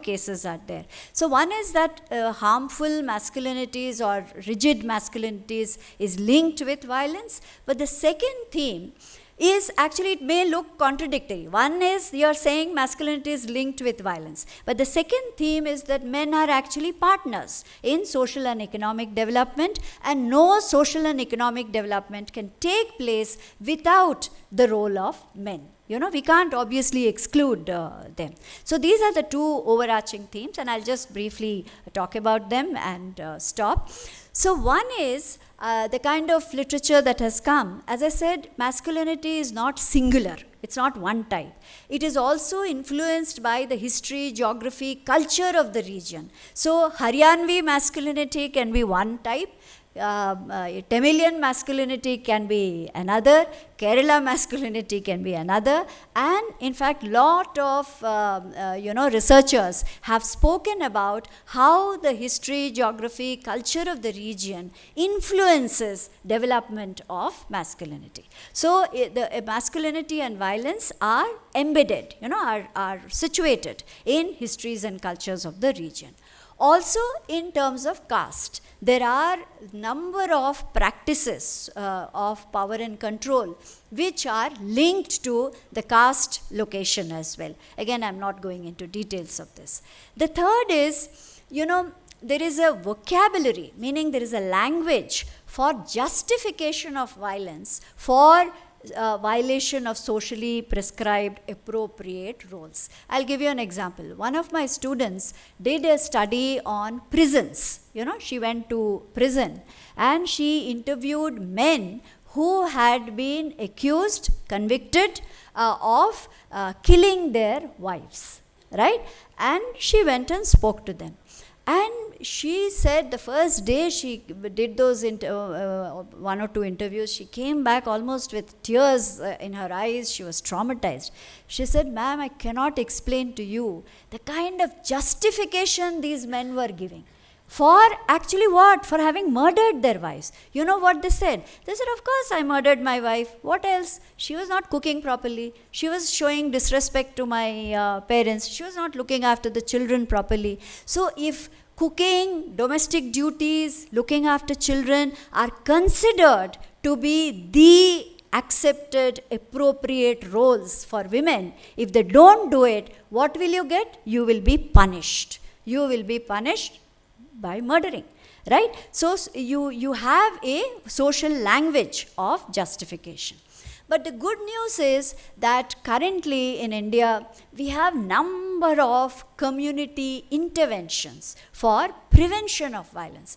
cases are there. So one is that harmful masculinities or rigid masculinities is linked with violence. But the second theme is actually, it may look contradictory. One is you're saying masculinity is linked with violence. But the second theme is that men are actually partners in social and economic development, and no social and economic development can take place without the role of men. We can't obviously exclude them. So these are the two overarching themes, and I'll just briefly talk about them and stop. So one is the kind of literature that has come. As I said, masculinity is not singular. It's not one type. It is also influenced by the history, geography, culture of the region. So Haryanvi masculinity can be one type. Tamilian masculinity can be another, Kerala masculinity can be another, and in fact lot of researchers have spoken about how the history, geography, culture of the region influences development of masculinity. So the masculinity and violence are embedded, are situated in histories and cultures of the region. Also, in terms of caste, there are number of practices of power and control which are linked to the caste location as well. Again, I'm not going into details of this. The third is, there is a vocabulary, meaning there is a language for justification of violence, for violation of socially prescribed appropriate roles. I'll give you an example. One of my students did a study on prisons. She went to prison and she interviewed men who had been accused, convicted of killing their wives, right? And she went and spoke to them. And she said the first day she did those one or two interviews, she came back almost with tears in her eyes. She was traumatized. She said, "Ma'am, I cannot explain to you the kind of justification these men were giving. For actually what? For having murdered their wives." You know what they said? They said, "Of course I murdered my wife. What else? She was not cooking properly. She was showing disrespect to my parents. She was not looking after the children properly." So if cooking, domestic duties, looking after children are considered to be the accepted appropriate roles for women, if they don't do it, what will you get? You will be punished. You will be punished by murdering, right? So you have a social language of justification. But the good news is that currently in India, we have number of community interventions for prevention of violence.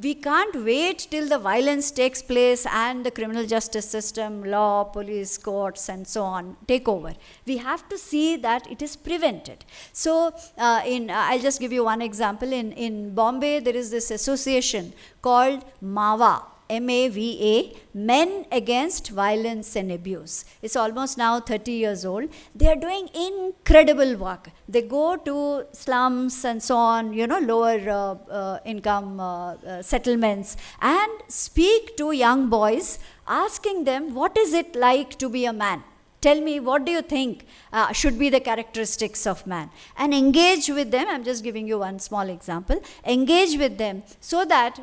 We can't wait till the violence takes place and the criminal justice system, law, police, courts, and so on take over. We have to see that it is prevented. So I'll just give you one example. In Bombay, there is this association called MAVA, MAVA, Men Against Violence and Abuse. It's almost now 30 years old. They are doing incredible work. They go to slums and so on, lower income settlements, and speak to young boys, asking them, what is it like to be a man? Tell me, what do you think should be the characteristics of man? And engage with them. I'm just giving you one small example. Engage with them so that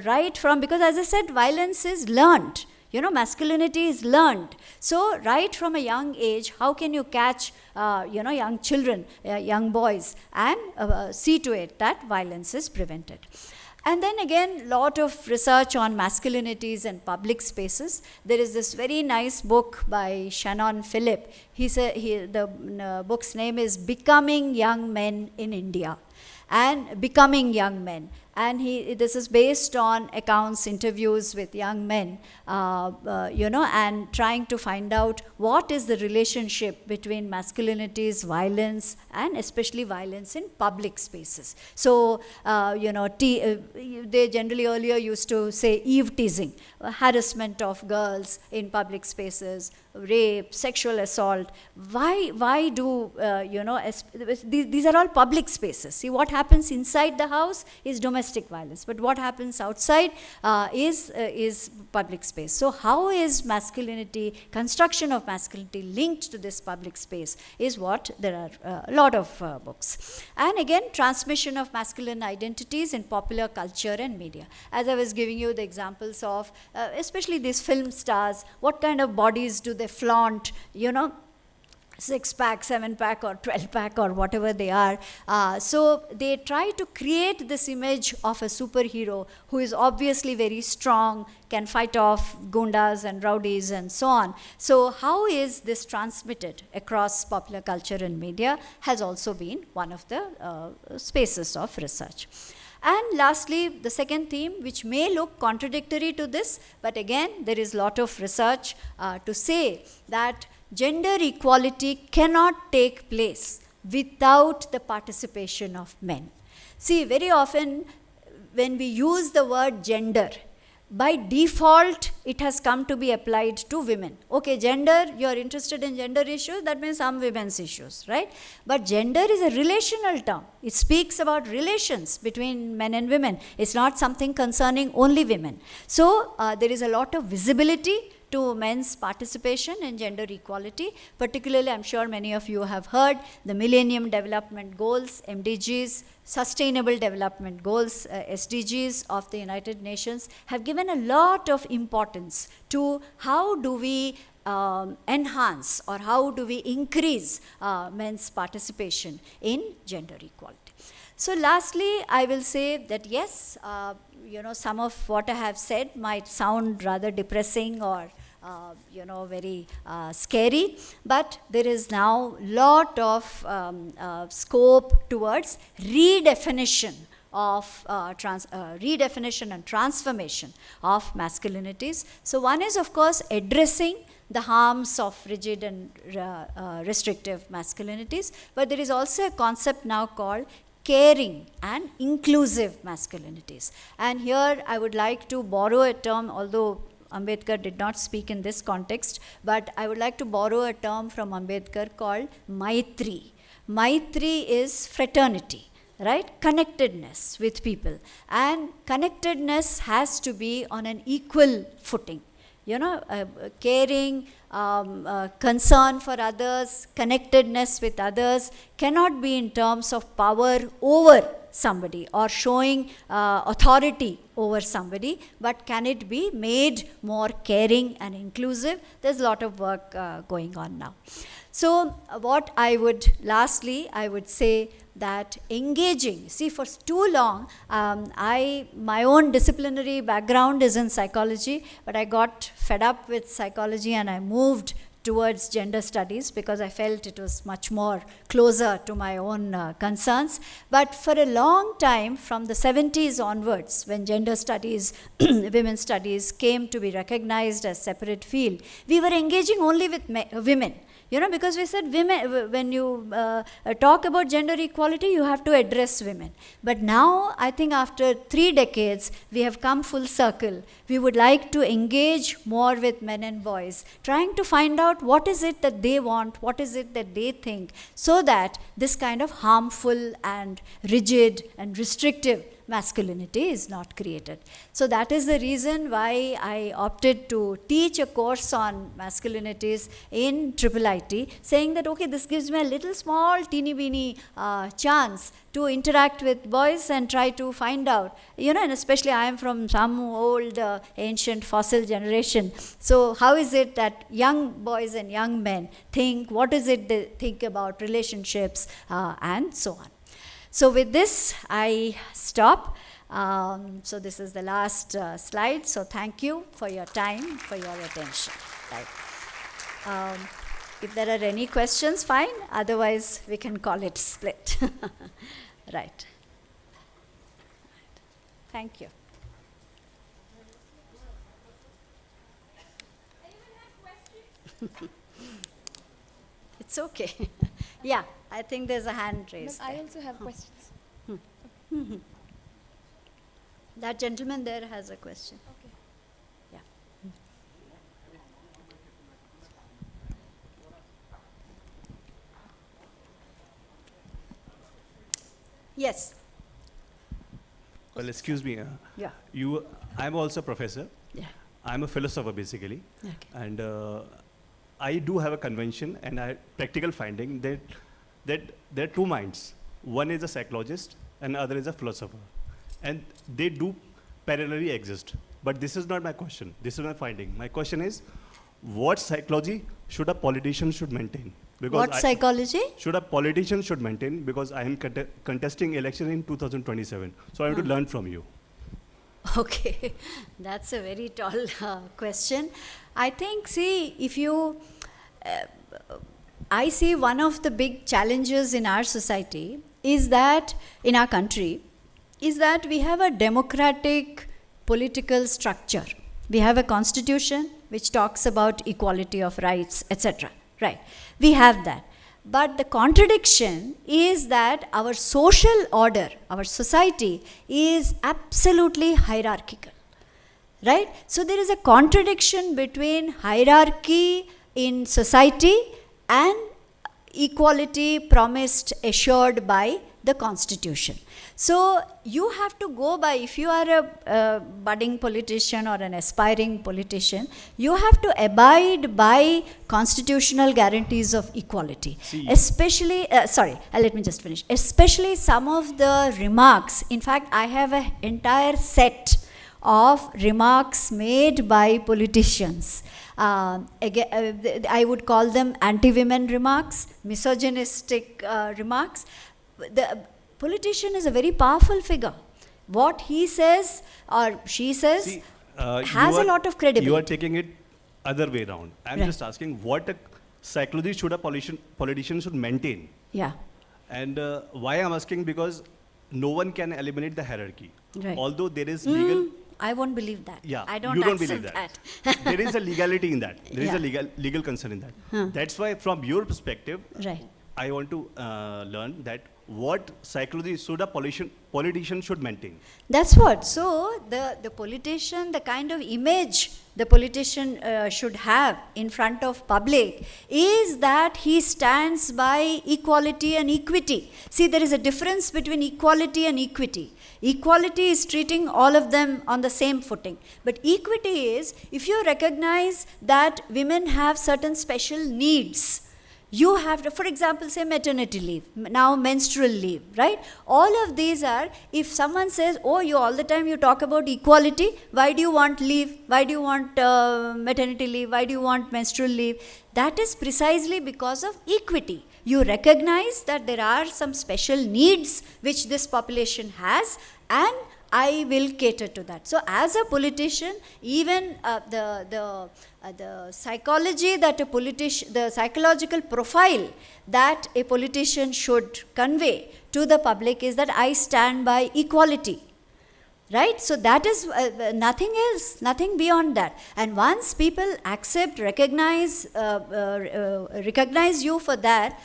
right from, because as I said, violence is learned. Masculinity is learned. So right from a young age, how can you catch, young children, young boys, and see to it that violence is prevented? And then again, lot of research on masculinities and public spaces. There is this very nice book by Shannon Phillip. The book's name is Becoming Young Men in India, and Becoming Young Men. And this is based on accounts, interviews with young men, and trying to find out what is the relationship between masculinities, violence, and especially violence in public spaces. So, they generally earlier used to say eve teasing, harassment of girls in public spaces, rape, sexual assault. Why do, these are all public spaces. See, what happens inside the house is domestic violence, but what happens outside is public space. So how is masculinity, construction of masculinity linked to this public space is what there are a lot of books. And again, transmission of masculine identities in popular culture and media. As I was giving you the examples of, especially these film stars, what kind of bodies do they flaunt, 6-pack, 7-pack, or 12-pack, or whatever they are. So they try to create this image of a superhero who is obviously very strong, can fight off gundas and rowdies and so on. So how is this transmitted across popular culture and media has also been one of the spaces of research. And lastly, the second theme, which may look contradictory to this, but again, there is a lot of research to say that gender equality cannot take place without the participation of men. See, very often when we use the word gender, by default, it has come to be applied to women. Okay, gender, you're interested in gender issues, that means some women's issues, right? But gender is a relational term. It speaks about relations between men and women. It's not something concerning only women. So there is a lot of visibility to men's participation in gender equality. Particularly, I'm sure many of you have heard the Millennium Development Goals, MDGs, Sustainable Development Goals, SDGs of the United Nations have given a lot of importance to how do we enhance or how do we increase men's participation in gender equality. So lastly, I will say that yes, some of what I have said might sound rather depressing or very scary, but there is now lot of scope towards redefinition and transformation of masculinities. So one is, of course, addressing the harms of rigid and restrictive masculinities, but there is also a concept now called caring and inclusive masculinities. And here I would like to borrow a term, although Ambedkar did not speak in this context, but I would like to borrow a term from Ambedkar called Maitri. Maitri is fraternity, right? Connectedness with people. And connectedness has to be on an equal footing. Caring, concern for others, connectedness with others cannot be in terms of power over somebody or showing authority over somebody, but can it be made more caring and inclusive? There's a lot of work going on now. So what I would say that engaging, see, for too long, my own disciplinary background is in psychology, but I got fed up with psychology and I moved towards gender studies because I felt it was much more closer to my own concerns. But for a long time, from the 70s onwards, when gender studies, women's studies came to be recognized as separate field, we were engaging only with women. Because we said women, when you talk about gender equality, you have to address women. But now, I think after 3 decades, we have come full circle. We would like to engage more with men and boys, trying to find out what is it that they want, what is it that they think, so that this kind of harmful and rigid and restrictive masculinity is not created. So that is the reason why I opted to teach a course on masculinities in IIIT, saying that, okay, this gives me a little small teeny weeny chance to interact with boys and try to find out, and especially I am from some old ancient fossil generation. So how is it that young boys and young men think, what is it they think about relationships and so on. So with this, I stop. So this is the last slide. So thank you for your time, for your attention. Right. If there are any questions, fine. Otherwise, we can call it split. Right. Thank you. It's okay. Yeah, I think there's a hand raised. I also have questions. That gentleman there has a question. Okay. Yeah. Yes. Well, excuse me. Yeah. I'm also a professor. Yeah. I'm a philosopher, basically. Okay. And I do have a convention and practical finding that there are two minds. One is a psychologist and other is a philosopher. And they do parallelly exist. But this is not my question. This is my finding. My question is, what psychology should a politician should maintain? Because what psychology? Should a politician should maintain, because I am contesting election in 2027. So I want to learn from you. Okay, that's a very tall question. I think, see, if you, I see one of the big challenges in our society is that, in our country, is that we have a democratic political structure. We have a constitution which talks about equality of rights, etc. Right, we have that. But the contradiction is that our social order, our society is absolutely hierarchical. right? So there is a contradiction between hierarchy in society and equality promised, assured by the Constitution. So you have to go by, if you are a budding politician or an aspiring politician, you have to abide by constitutional guarantees of equality. See. Especially, let me just finish. Especially some of the remarks, in fact, I have an entire set of remarks made by politicians. I would call them anti-women remarks, misogynistic remarks. The politician is a very powerful figure. What he says or she says See, has a lot of credibility. You are taking it other way around. I'm Right. just asking what a psychology should a politician should maintain. Yeah, And why I'm asking, because no one can eliminate the hierarchy. Right. Although there is legal, I won't believe that. yeah, I don't you don't accept believe that. There is a legality in that. There is Yeah. a legal concern in that. Huh. That's why, from your perspective, Right. I want to learn that what psychology should a politician should maintain. That's what. So the politician, the kind of image the politician should have in front of public is that he stands by equality and equity. See, there is a difference between equality and equity. Equality is treating all of them on the same footing. But equity is if you recognize that women have certain special needs. You have to, for example, say maternity leave, now menstrual leave, right? All of these are, if someone says, oh, you all the time you talk about equality, why do you want leave? Why do you want maternity leave? Why do you want menstrual leave? That is precisely because of equity. You recognize that there are some special needs which this population has, and I will cater to that. So as a politician, even the psychology that a politician, the psychological profile that a politician should convey to the public is that I stand by equality. Right? So that is nothing else, nothing beyond that. And once people accept, recognize you for that,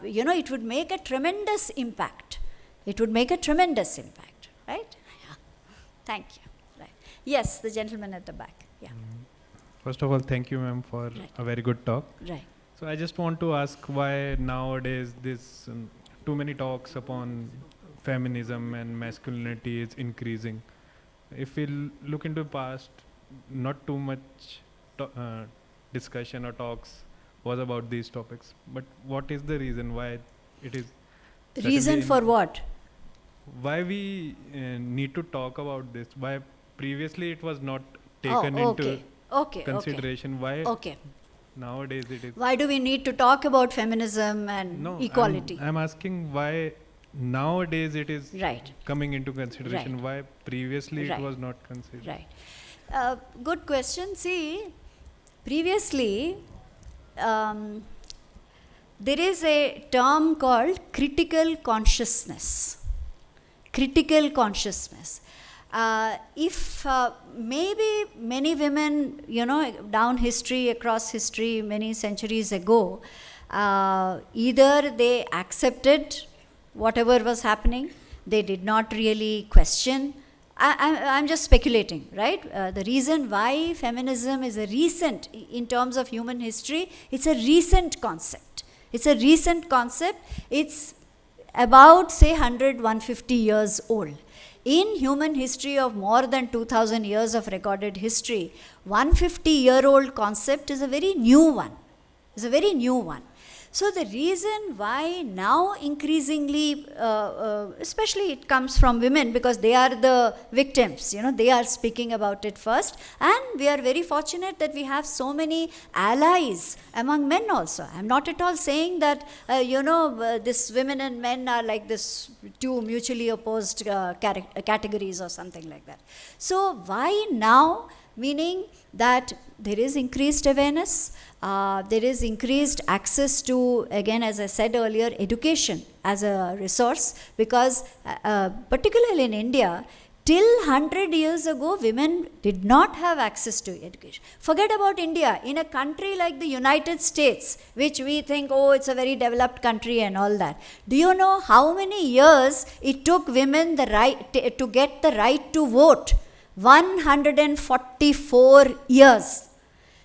it would make a tremendous impact. It would make a tremendous impact. Right? Yeah. Thank you. Right. Yes, the gentleman at the back. Yeah. First of all, thank you, ma'am, for Right. a very good talk. Right. So I just want to ask why nowadays this too many talks upon feminism and masculinity is increasing. If we look into past, not too much discussion or talks was about these topics. But what is the reason why it is? Reason suddenly for what? why we need to talk about this? Why previously it was not taken into consideration? Why Okay. nowadays it is? Why do we need to talk about feminism and No, equality? I'm asking why nowadays it is Right. coming into consideration. Right. Why previously Right. it was not considered? Right. Good question. See, previously, there is a term called critical consciousness. Critical consciousness. If maybe many women, down history, across history, many centuries ago, either they accepted whatever was happening, they did not really question. I'm just speculating, right? The reason why feminism is a recent, in terms of human history, it's a recent concept. It's a recent concept. It's about, say, 100, 150 years old. In human history of more than 2000 years of recorded history, 150-year-old concept is a very new one. It's a very new one. So the reason why now increasingly, especially it comes from women because they are the victims, they are speaking about it first, and we are very fortunate that we have so many allies among men also. I'm not at all saying that, this women and men are like this two mutually opposed categories or something like that. So why now? Meaning that there is increased awareness, there is increased access to, again, as I said earlier, education as a resource, because particularly in India, till 100 years ago, women did not have access to education. Forget about India. In a country like the United States, which we think, oh, it's a very developed country and all that. Do you know how many years it took women the right to get the right to vote? 144 years.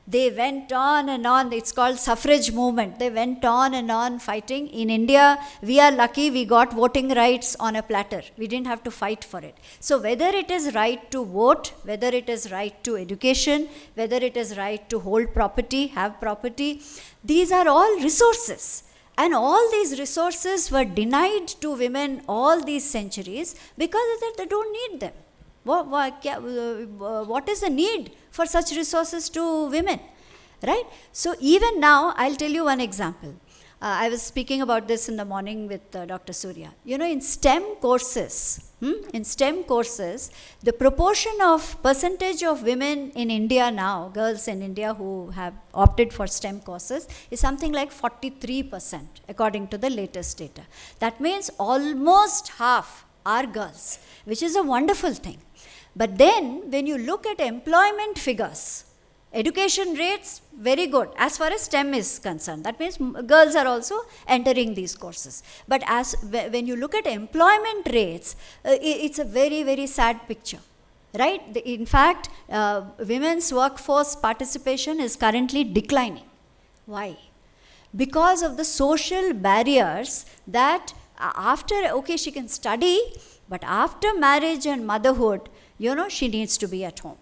They went on and on. It's called suffrage movement. They went on and on fighting. In India, we are lucky we got voting rights on a platter. We didn't have to fight for it. So whether it is right to vote, whether it is right to education, whether it is right to hold property, have property, these are all resources. And all these resources were denied to women all these centuries because they don't need them. What is the need for such resources to women, right? So even now, I'll tell you one example. I was speaking about this in the morning with Dr. Surya. You know, in STEM courses, the proportion of percentage of women in India now, girls in India who have opted for STEM courses, is something like 43%, according to the latest data. That means almost half are girls, which is a wonderful thing. But then, when you look at employment figures, education rates, very good as far as STEM is concerned. That means girls are also entering these courses. But when you look at employment rates, it's a very, very sad picture, right? In fact, women's workforce participation is currently declining. Why? Because of the social barriers that okay, she can study, but after marriage and motherhood, she needs to be at home.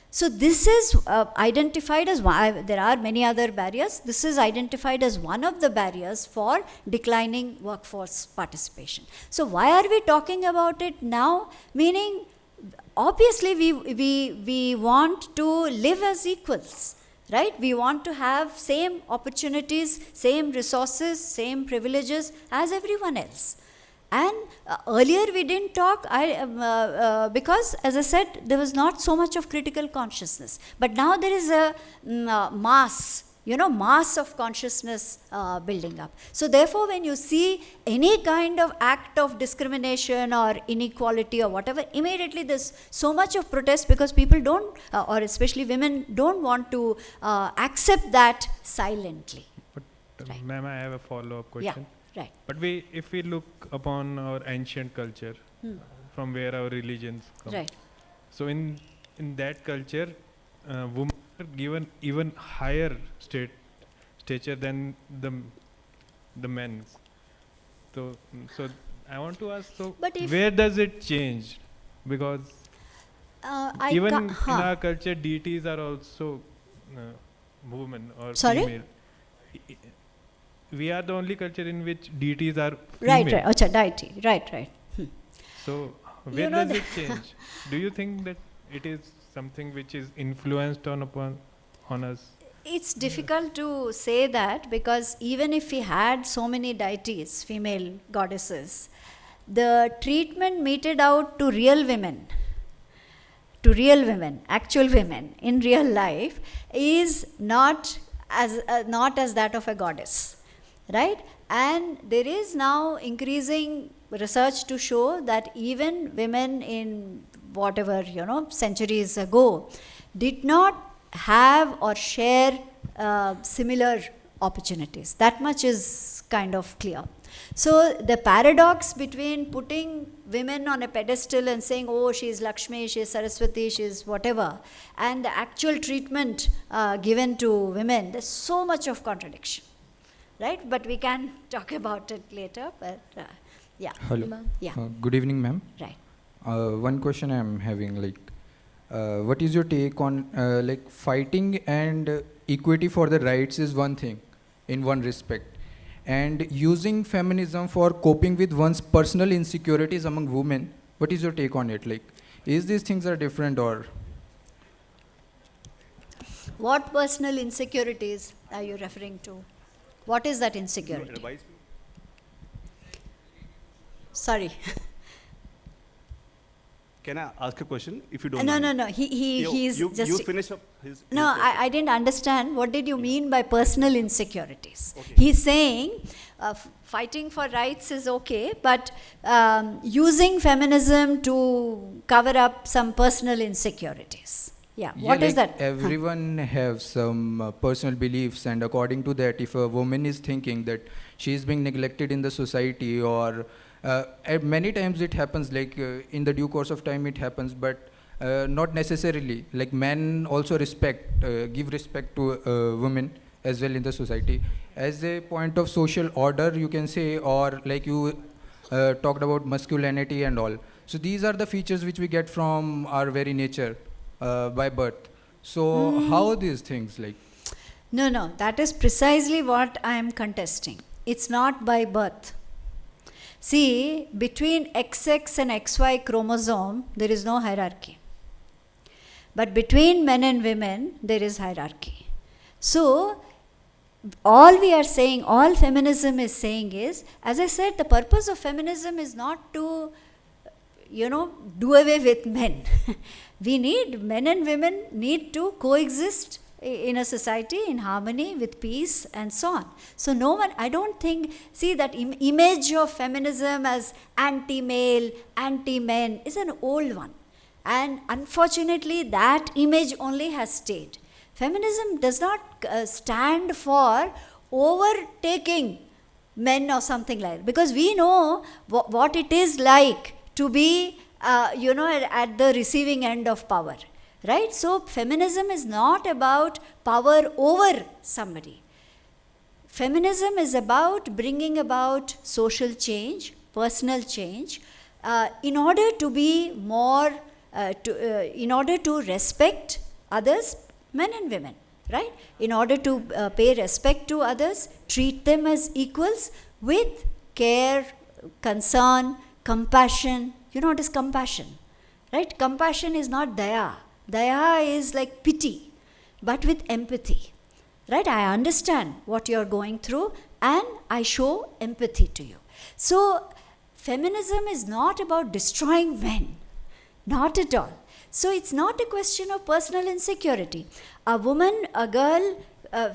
So this is identified as one. There are many other barriers. This is identified as one of the barriers for declining workforce participation. So why are we talking about it now? Meaning, obviously, we want to live as equals, right? We want to have same opportunities, same resources, same privileges as everyone else. And earlier we didn't talk because, as I said, there was not so much of critical consciousness. But now there is a mass of consciousness building up. So therefore, when you see any kind of act of discrimination or inequality or whatever, immediately there's so much of protest because people don't, or especially women, don't want to accept that silently. But Right. ma'am, I have a follow-up question. Yeah. Right. But if we look upon our ancient culture, from where our religions come, Right. so in that culture, women are given even higher stature than the men. So I want to ask, But if- where does it change? Because even in our culture, deities are also women or Sorry? female. We are the only culture in which deities are female. Right. Achha, deity. Right. So where does it change? Do you think that it is something which is influenced on us? It's difficult to say that because even if we had so many deities, female goddesses, the treatment meted out to real women, actual women in real life, is not as that of a goddess, right? And there is now increasing research to show that even women in whatever centuries ago did not have or share similar opportunities. That much is kind of clear. So the paradox between putting women on a pedestal and saying, oh, she is Lakshmi, she is Saraswati, she is whatever, and the actual treatment given to women, there's so much of contradiction, right? But we can talk about it later, but yeah. Hello. Yeah. Good evening, ma'am. Right. One question I am having, what is your take on fighting and equity for the rights is one thing, in one respect, and using feminism for coping with one's personal insecurities among women. What is your take on it? Is these things are different or? What personal insecurities are you referring to? What is that insecurity? Advise me. Sorry. Can I ask a question if you don't No. mind? He's you just. finish up his. No, his question. I didn't understand. What did you mean by personal insecurities? Okay. He's saying fighting for rights is okay, but using feminism to cover up some personal insecurities. Yeah, what is that? Everyone have some personal beliefs, and according to that, if a woman is thinking that she is being neglected in the society, or many times it happens, in the due course of time it happens, but not necessarily. Like men also give respect to women as well in the society. As a point of social order, you can say, or like you talked about masculinity and all. So these are the features which we get from our very nature by birth. So how these things like? No, that is precisely what I am contesting. It's not by birth. See, between XX and XY chromosome, there is no hierarchy. But between men and women, there is hierarchy. So, all we are saying, all feminism is saying is, as I said, the purpose of feminism is not to, do away with men. Men and women need to coexist in a society in harmony with peace and so on. So I don't think, see that image of feminism as anti-male, anti-men is an old one. And unfortunately, that image only has stayed. Feminism does not stand for overtaking men or something like that. Because we know what it is like to be, at the receiving end of power. Right? So, feminism is not about power over somebody. Feminism is about bringing about social change, personal change, in order to be more, in order to respect others, men and women, right? In order to pay respect to others, treat them as equals with care, concern, compassion. You know what is compassion, right? Compassion is not daya. Daya is like pity, but with empathy, right? I understand what you're going through and I show empathy to you. So, feminism is not about destroying men, not at all. So, it's not a question of personal insecurity. A girl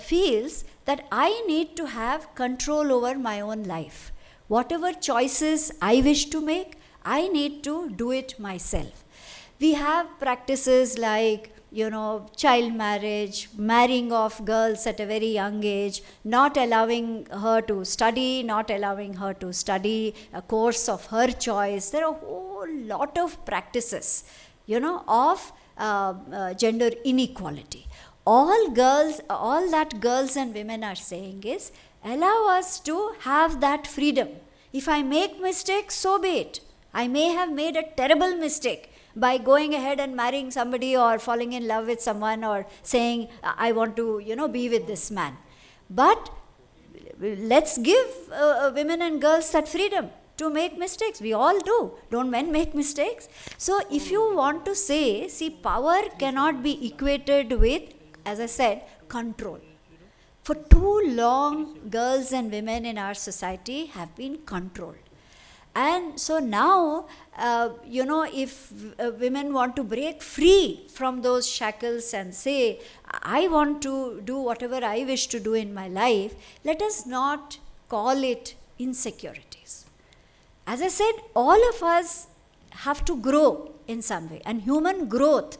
feels that I need to have control over my own life. Whatever choices I wish to make, I need to do it myself. We have practices like, child marriage, marrying off girls at a very young age, not allowing her to study, not allowing her to study a course of her choice. There are a whole lot of practices, of gender inequality. All that girls and women are saying is, allow us to have that freedom. If I make mistakes, so be it. I may have made a terrible mistake by going ahead and marrying somebody or falling in love with someone or saying, I want to, be with this man. But let's give women and girls that freedom to make mistakes. We all do. Don't men make mistakes? So if you want to say, power cannot be equated with, as I said, control. For too long, girls and women in our society have been controlled. And so now, if women want to break free from those shackles and say, I want to do whatever I wish to do in my life, let us not call it insecurities. As I said, all of us have to grow in some way. And human growth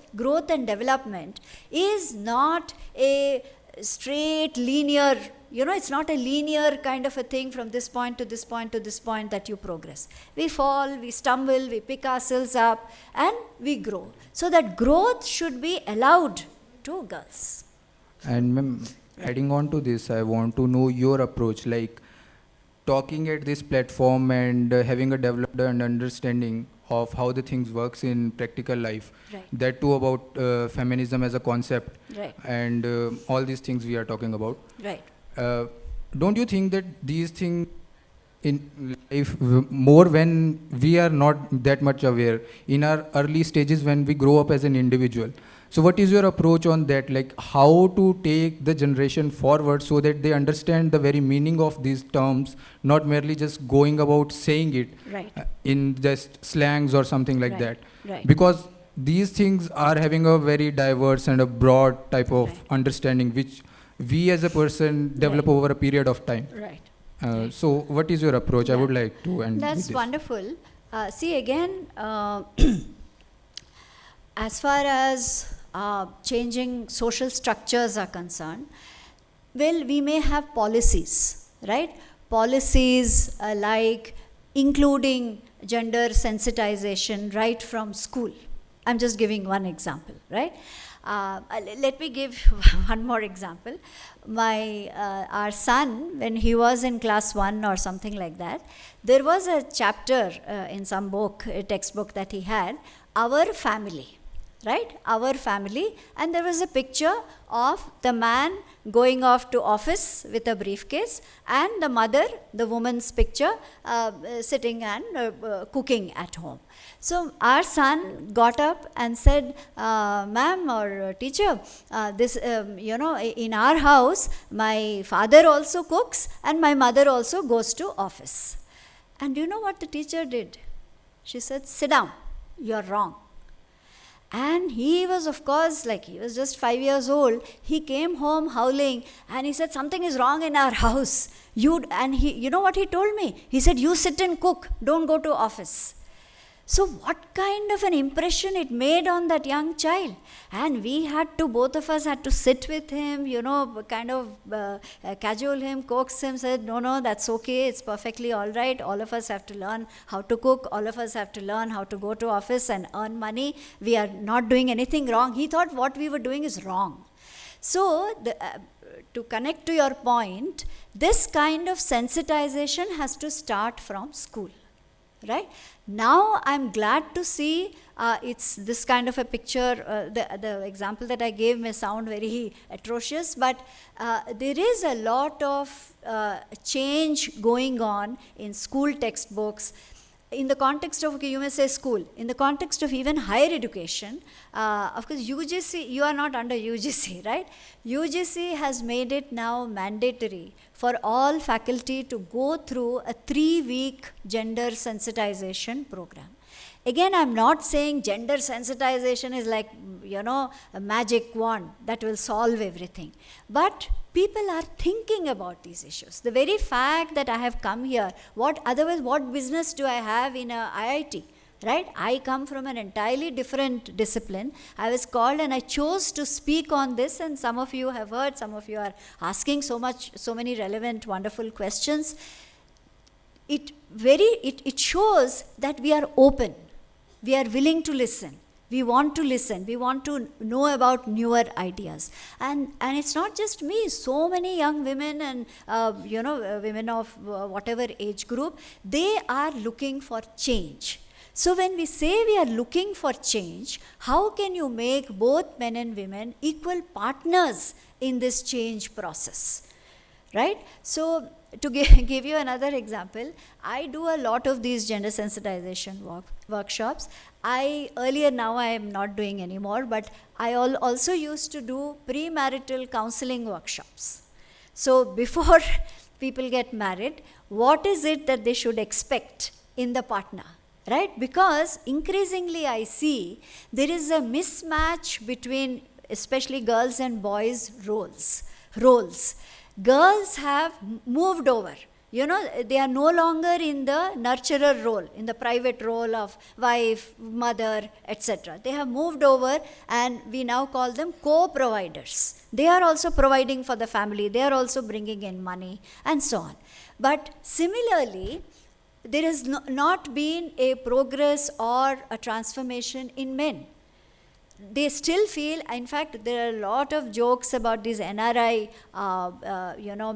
and development is not a straight, linear, it's not a linear kind of a thing from this point to this point to this point that you progress. We fall, we stumble, we pick ourselves up and we grow. So that growth should be allowed to girls. And ma'am, adding on to this, I want to know your approach, like talking at this platform and having a developed and understanding of how the things works in practical life. Right. That too about feminism as a concept. Right. And all these things we are talking about. Right. Don't you think that these things in life more when we are not that much aware in our early stages when we grow up as an individual? So what is your approach on that? Like how to take the generation forward so that they understand the very meaning of these terms, not merely just going about saying it Right. In just slangs or something like Right. that. Right. Because these things are having a very diverse and a broad type of Right. understanding which we as a person develop Right. over a period of time. Right. So what is your approach? I Yeah. would like to end with That's this. wonderful. As far as changing social structures are concerned, well, we may have policies, right? Policies like including gender sensitization right from school, I'm just giving one example, right? Let me give one more example. Our son, when he was in class 1 or something like that, there was a chapter in some book, a textbook that he had, Our Family, right? Our Family, and there was a picture of the man going off to office with a briefcase, and the mother, the woman's picture, sitting and cooking at home. So our son got up and said, ma'am or teacher, this, in our house, my father also cooks and my mother also goes to office. And you know what the teacher did? She said, sit down, you're wrong. And he was, of course, like he was just 5 years old. He came home howling and he said, something is wrong in our house. You know what he told me? He said, you sit and cook, don't go to office. So what kind of an impression it made on that young child? And both of us had to sit with him, kind of cajole him, coax him, said, no, that's okay, it's perfectly all right. All of us have to learn how to cook. All of us have to learn how to go to office and earn money. We are not doing anything wrong. He thought what we were doing is wrong. So to connect to your point, this kind of sensitization has to start from school. Right? Now I'm glad to see it's this kind of a picture. The example that I gave may sound very atrocious, but there is a lot of change going on in school textbooks. In the context of, you may say school, in the context of even higher education, of course UGC, you are not under UGC, right? UGC has made it now mandatory for all faculty to go through a 3-week gender sensitization program. Again, I'm not saying gender sensitization is like, a magic wand that will solve everything. But people are thinking about these issues. The very fact that I have come here, what business do I have in a IIT? Right? I come from an entirely different discipline. I was called and I chose to speak on this, and some of you have heard, some of you are asking so many relevant, wonderful questions. It shows that we are open. We are willing to listen. We want to listen. We want to know about newer ideas. And it's not just me. So many young women and, women of whatever age group, they are looking for change. So when we say we are looking for change, how can you make both men and women equal partners in this change process? Right? So to give you another example, I do a lot of these gender sensitization workshops. Earlier, now I am not doing anymore, but I also used to do premarital counseling workshops. So before people get married, what is it that they should expect in the partner? Right? Because increasingly I see there is a mismatch between especially girls and boys' roles. Girls have moved over. They are no longer in the nurturer role, in the private role of wife, mother, etc. They have moved over, and we now call them co-providers. They are also providing for the family. They are also bringing in money and so on. But similarly, there has not been a progress or a transformation in men. They still feel, in fact, there are a lot of jokes about these NRI,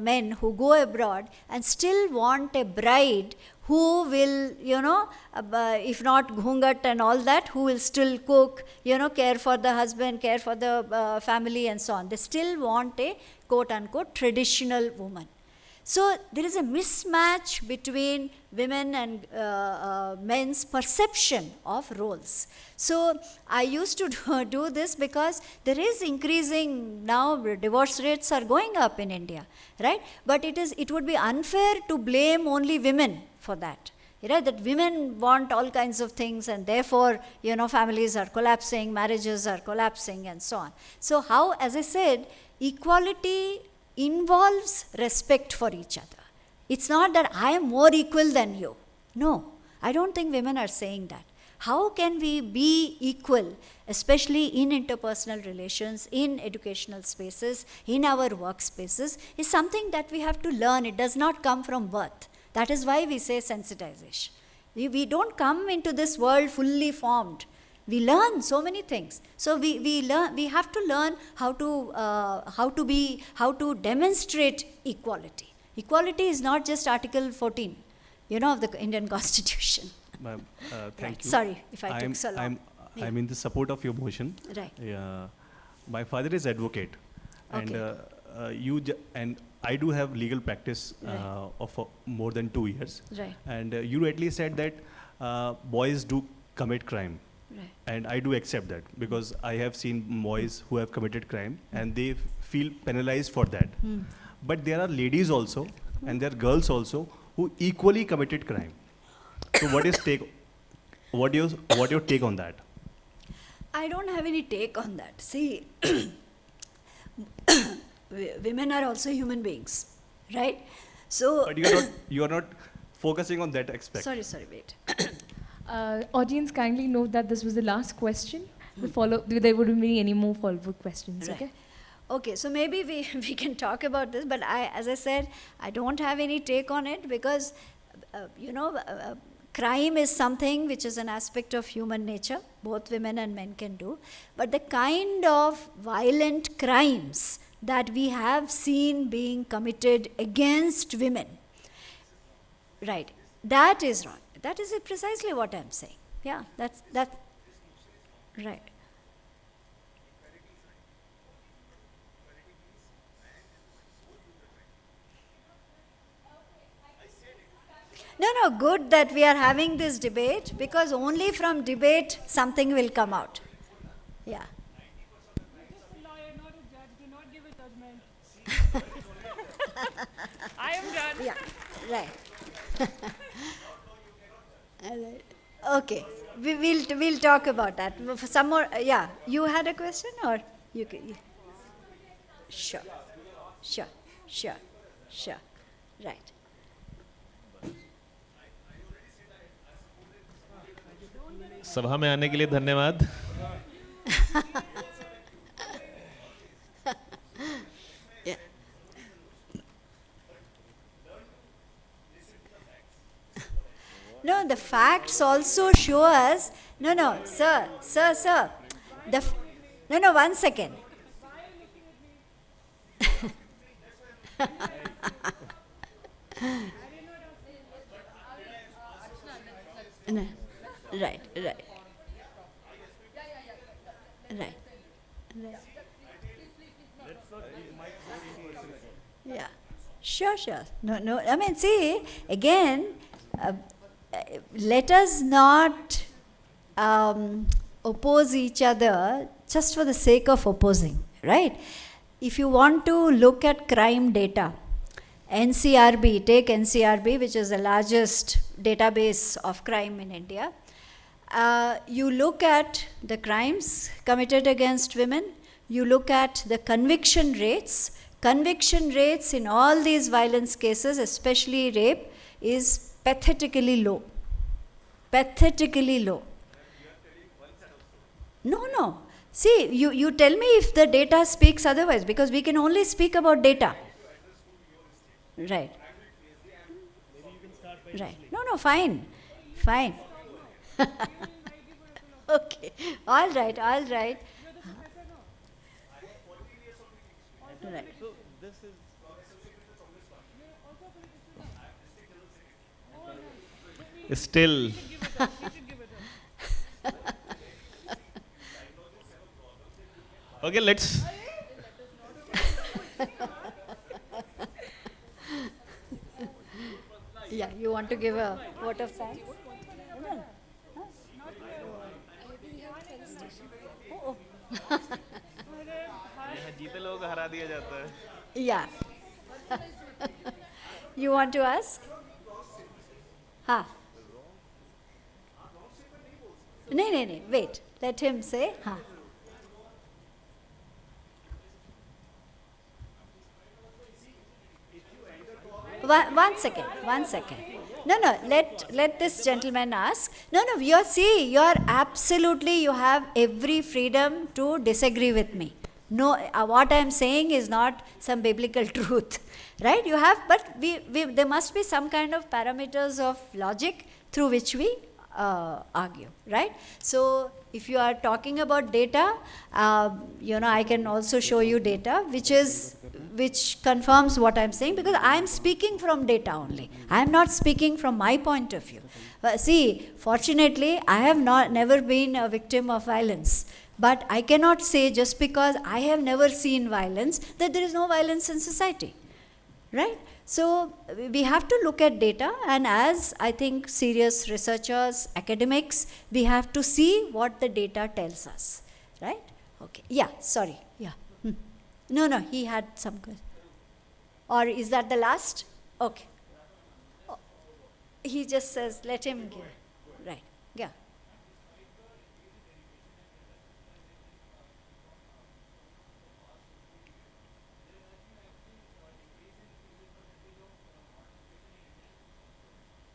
men who go abroad and still want a bride who will, if not ghungat and all that, who will still cook, care for the husband, care for the family and so on. They still want a quote-unquote traditional woman. So there is a mismatch between women and men's perception of roles. So I used to do this because there is increasing, now divorce rates are going up in India, right? But it would be unfair to blame only women for that. That women want all kinds of things, and therefore, families are collapsing, marriages are collapsing and so on. So how, as I said, equality involves respect for each other. It's not that I am more equal than you. No, I don't think women are saying that. How can we be equal, especially in interpersonal relations, in educational spaces, in our workspaces, is something that we have to learn. It does not come from birth. That is why we say sensitization. We don't come into this world fully formed. We learn so many things. So we have to learn how to demonstrate equality. Equality is not just Article 14, of the Indian Constitution. Ma'am, thank Right. you. Sorry if I took so long. I'm in the support of your motion. Right. Yeah. My father is advocate, and Okay. and I do have legal practice Right. of more than 2 years. Right. And you rightly said that boys do commit crime, Right. and I do accept that because I have seen boys who have committed crime and they feel penalized for that. Hmm. But there are ladies also, and there are girls also who equally committed crime. So what your take on that? I don't have any take on that. See, women are also human beings, right? So, But you are not focusing on that aspect. sorry, wait. Audience, kindly note that this was the last question. There wouldn't be any more follow-up questions, Right. okay? Okay, so maybe we can talk about this, but as I said, I don't have any take on it because, crime is something which is an aspect of human nature, both women and men can do. But the kind of violent crimes that we have seen being committed against women, right, that is wrong. That is precisely what I'm saying. Yeah, that's right. No, good that we are having this debate because only from debate something will come out. Yeah. Lawyer, not a judge. Do not give a judgment. I am done. Yeah, right. All right. Okay, we'll talk about that. For some more, yeah. You had a question, or you can? Sure. Right. सभा में आने के लिए धन्यवाद. Yeah. No, the facts also show us. No, sir. No, 1 second. No. Right. Yeah. Sure. No. I mean, see, again, let us not oppose each other just for the sake of opposing, right? If you want to look at crime data, take NCRB, which is the largest database of crime in India. You look at the crimes committed against women, you look at the conviction rates. Conviction rates in all these violence cases, especially rape, is pathetically low. No. See, you tell me if the data speaks otherwise, because we can only speak about data. Right. No, fine. Okay. All right. Right. Still, okay, let's. Yeah, you want to give a vote of thanks? जीते लोगों को हरा दिया जाता है. Yeah. You want to ask? Ha. No. Wait. Let him say. Ha. One second. No. Let this gentleman ask. No. You have every freedom to disagree with me. No, what I am saying is not some biblical truth, right? You have, but there must be some kind of parameters of logic through which we argue, right? So if you are talking about data, I can also show you data which confirms what I'm saying, because I'm speaking from data only. I'm not speaking from my point of view. See, fortunately, I have never been a victim of violence. But I cannot say just because I have never seen violence that there is no violence in society, right? So we have to look at data, and as I think serious researchers, academics, we have to see what the data tells us, right? Okay, yeah, sorry, yeah. No, he had some good. Or is that the last? Okay. Oh, he just says, let him give. Right, yeah.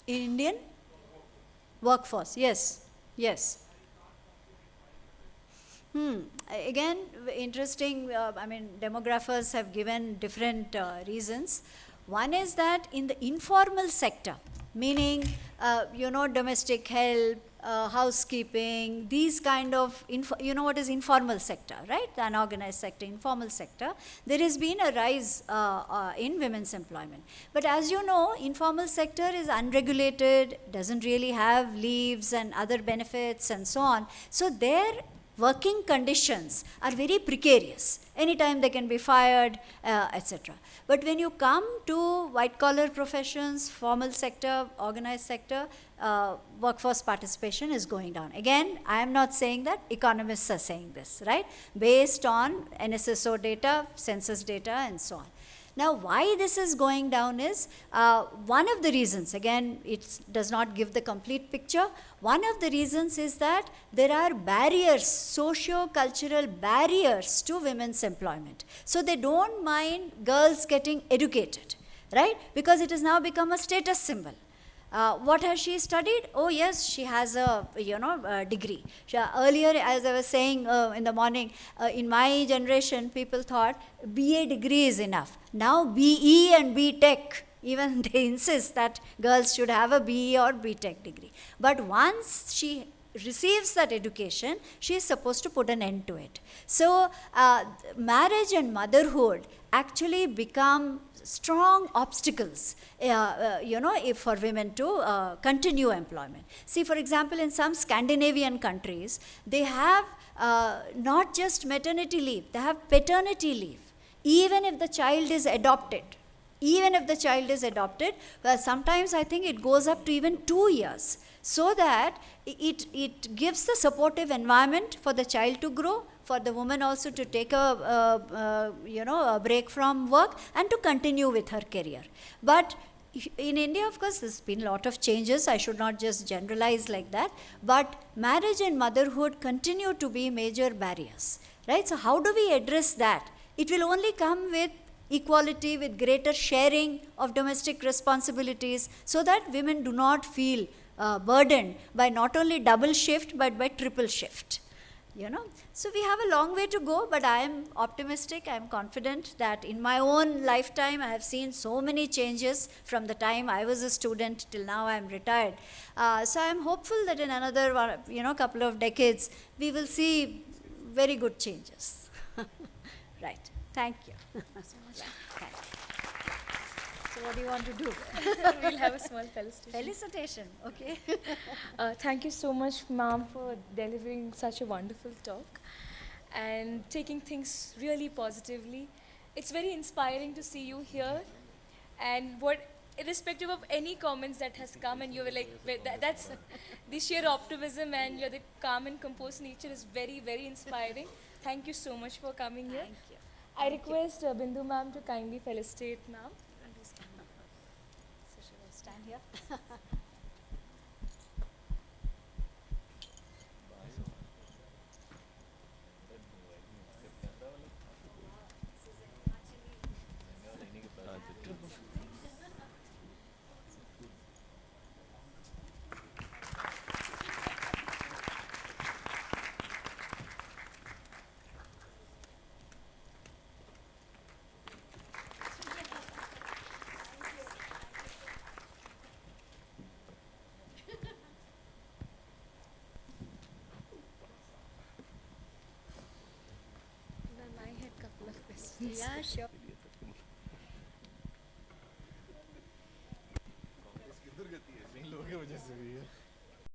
In Indian workforce, yes, yes. Again, interesting, demographers have given different reasons. One is that in the informal sector, meaning, domestic help, housekeeping, these kind of, what is informal sector, right? The unorganized sector, informal sector, there has been a rise in women's employment. But as you know, informal sector is unregulated, doesn't really have leaves and other benefits and so on. So their working conditions are very precarious. Anytime they can be fired, etc. But when you come to white collar professions, formal sector, organized sector, workforce participation is going down. Again, I am not saying that, economists are saying this, right? Based on NSSO data, census data, and so on. Now, why this is going down is, one of the reasons, again, it does not give the complete picture. One of the reasons is that there are barriers, socio-cultural barriers to women's employment. So they don't mind girls getting educated, right? Because it has now become a status symbol. What has she studied? Oh yes, she has a degree. Earlier, as I was saying in the morning, in my generation, people thought BA degree is enough. Now BE and BTech, even they insist that girls should have a BE or BTech degree. But once she receives that education, she is supposed to put an end to it. So marriage and motherhood actually become strong obstacles, for women to continue employment. See, for example, in some Scandinavian countries, they have not just maternity leave, they have paternity leave, even if the child is adopted. Even if the child is adopted, sometimes I think it goes up to even 2 years, so that it gives the supportive environment for the child to grow, for the woman also to take a break from work and to continue with her career. But in India, of course, there's been a lot of changes. I should not just generalize like that. But marriage and motherhood continue to be major barriers, right? So how do we address that? It will only come with equality, with greater sharing of domestic responsibilities, so that women do not feel burdened by not only double shift, but by triple shift. So we have a long way to go, but I am optimistic, I am confident that in my own lifetime I have seen so many changes from the time I was a student till now I am retired. So I am hopeful that in another couple of decades we will see very good changes. Right, thank you. Thank you. So what do you want to do? We'll have a small felicitation. Felicitation, okay. Thank you so much, ma'am, for delivering such a wonderful talk and taking things really positively. It's very inspiring to see you here, and irrespective of any comments that has come, and you were like, that's the sheer optimism and the calm and composed nature is very, very inspiring. Thank you so much for coming here. Thank you. I request Bindu ma'am to kindly felicitate ma'am. So should I stand here? Yeah, sure.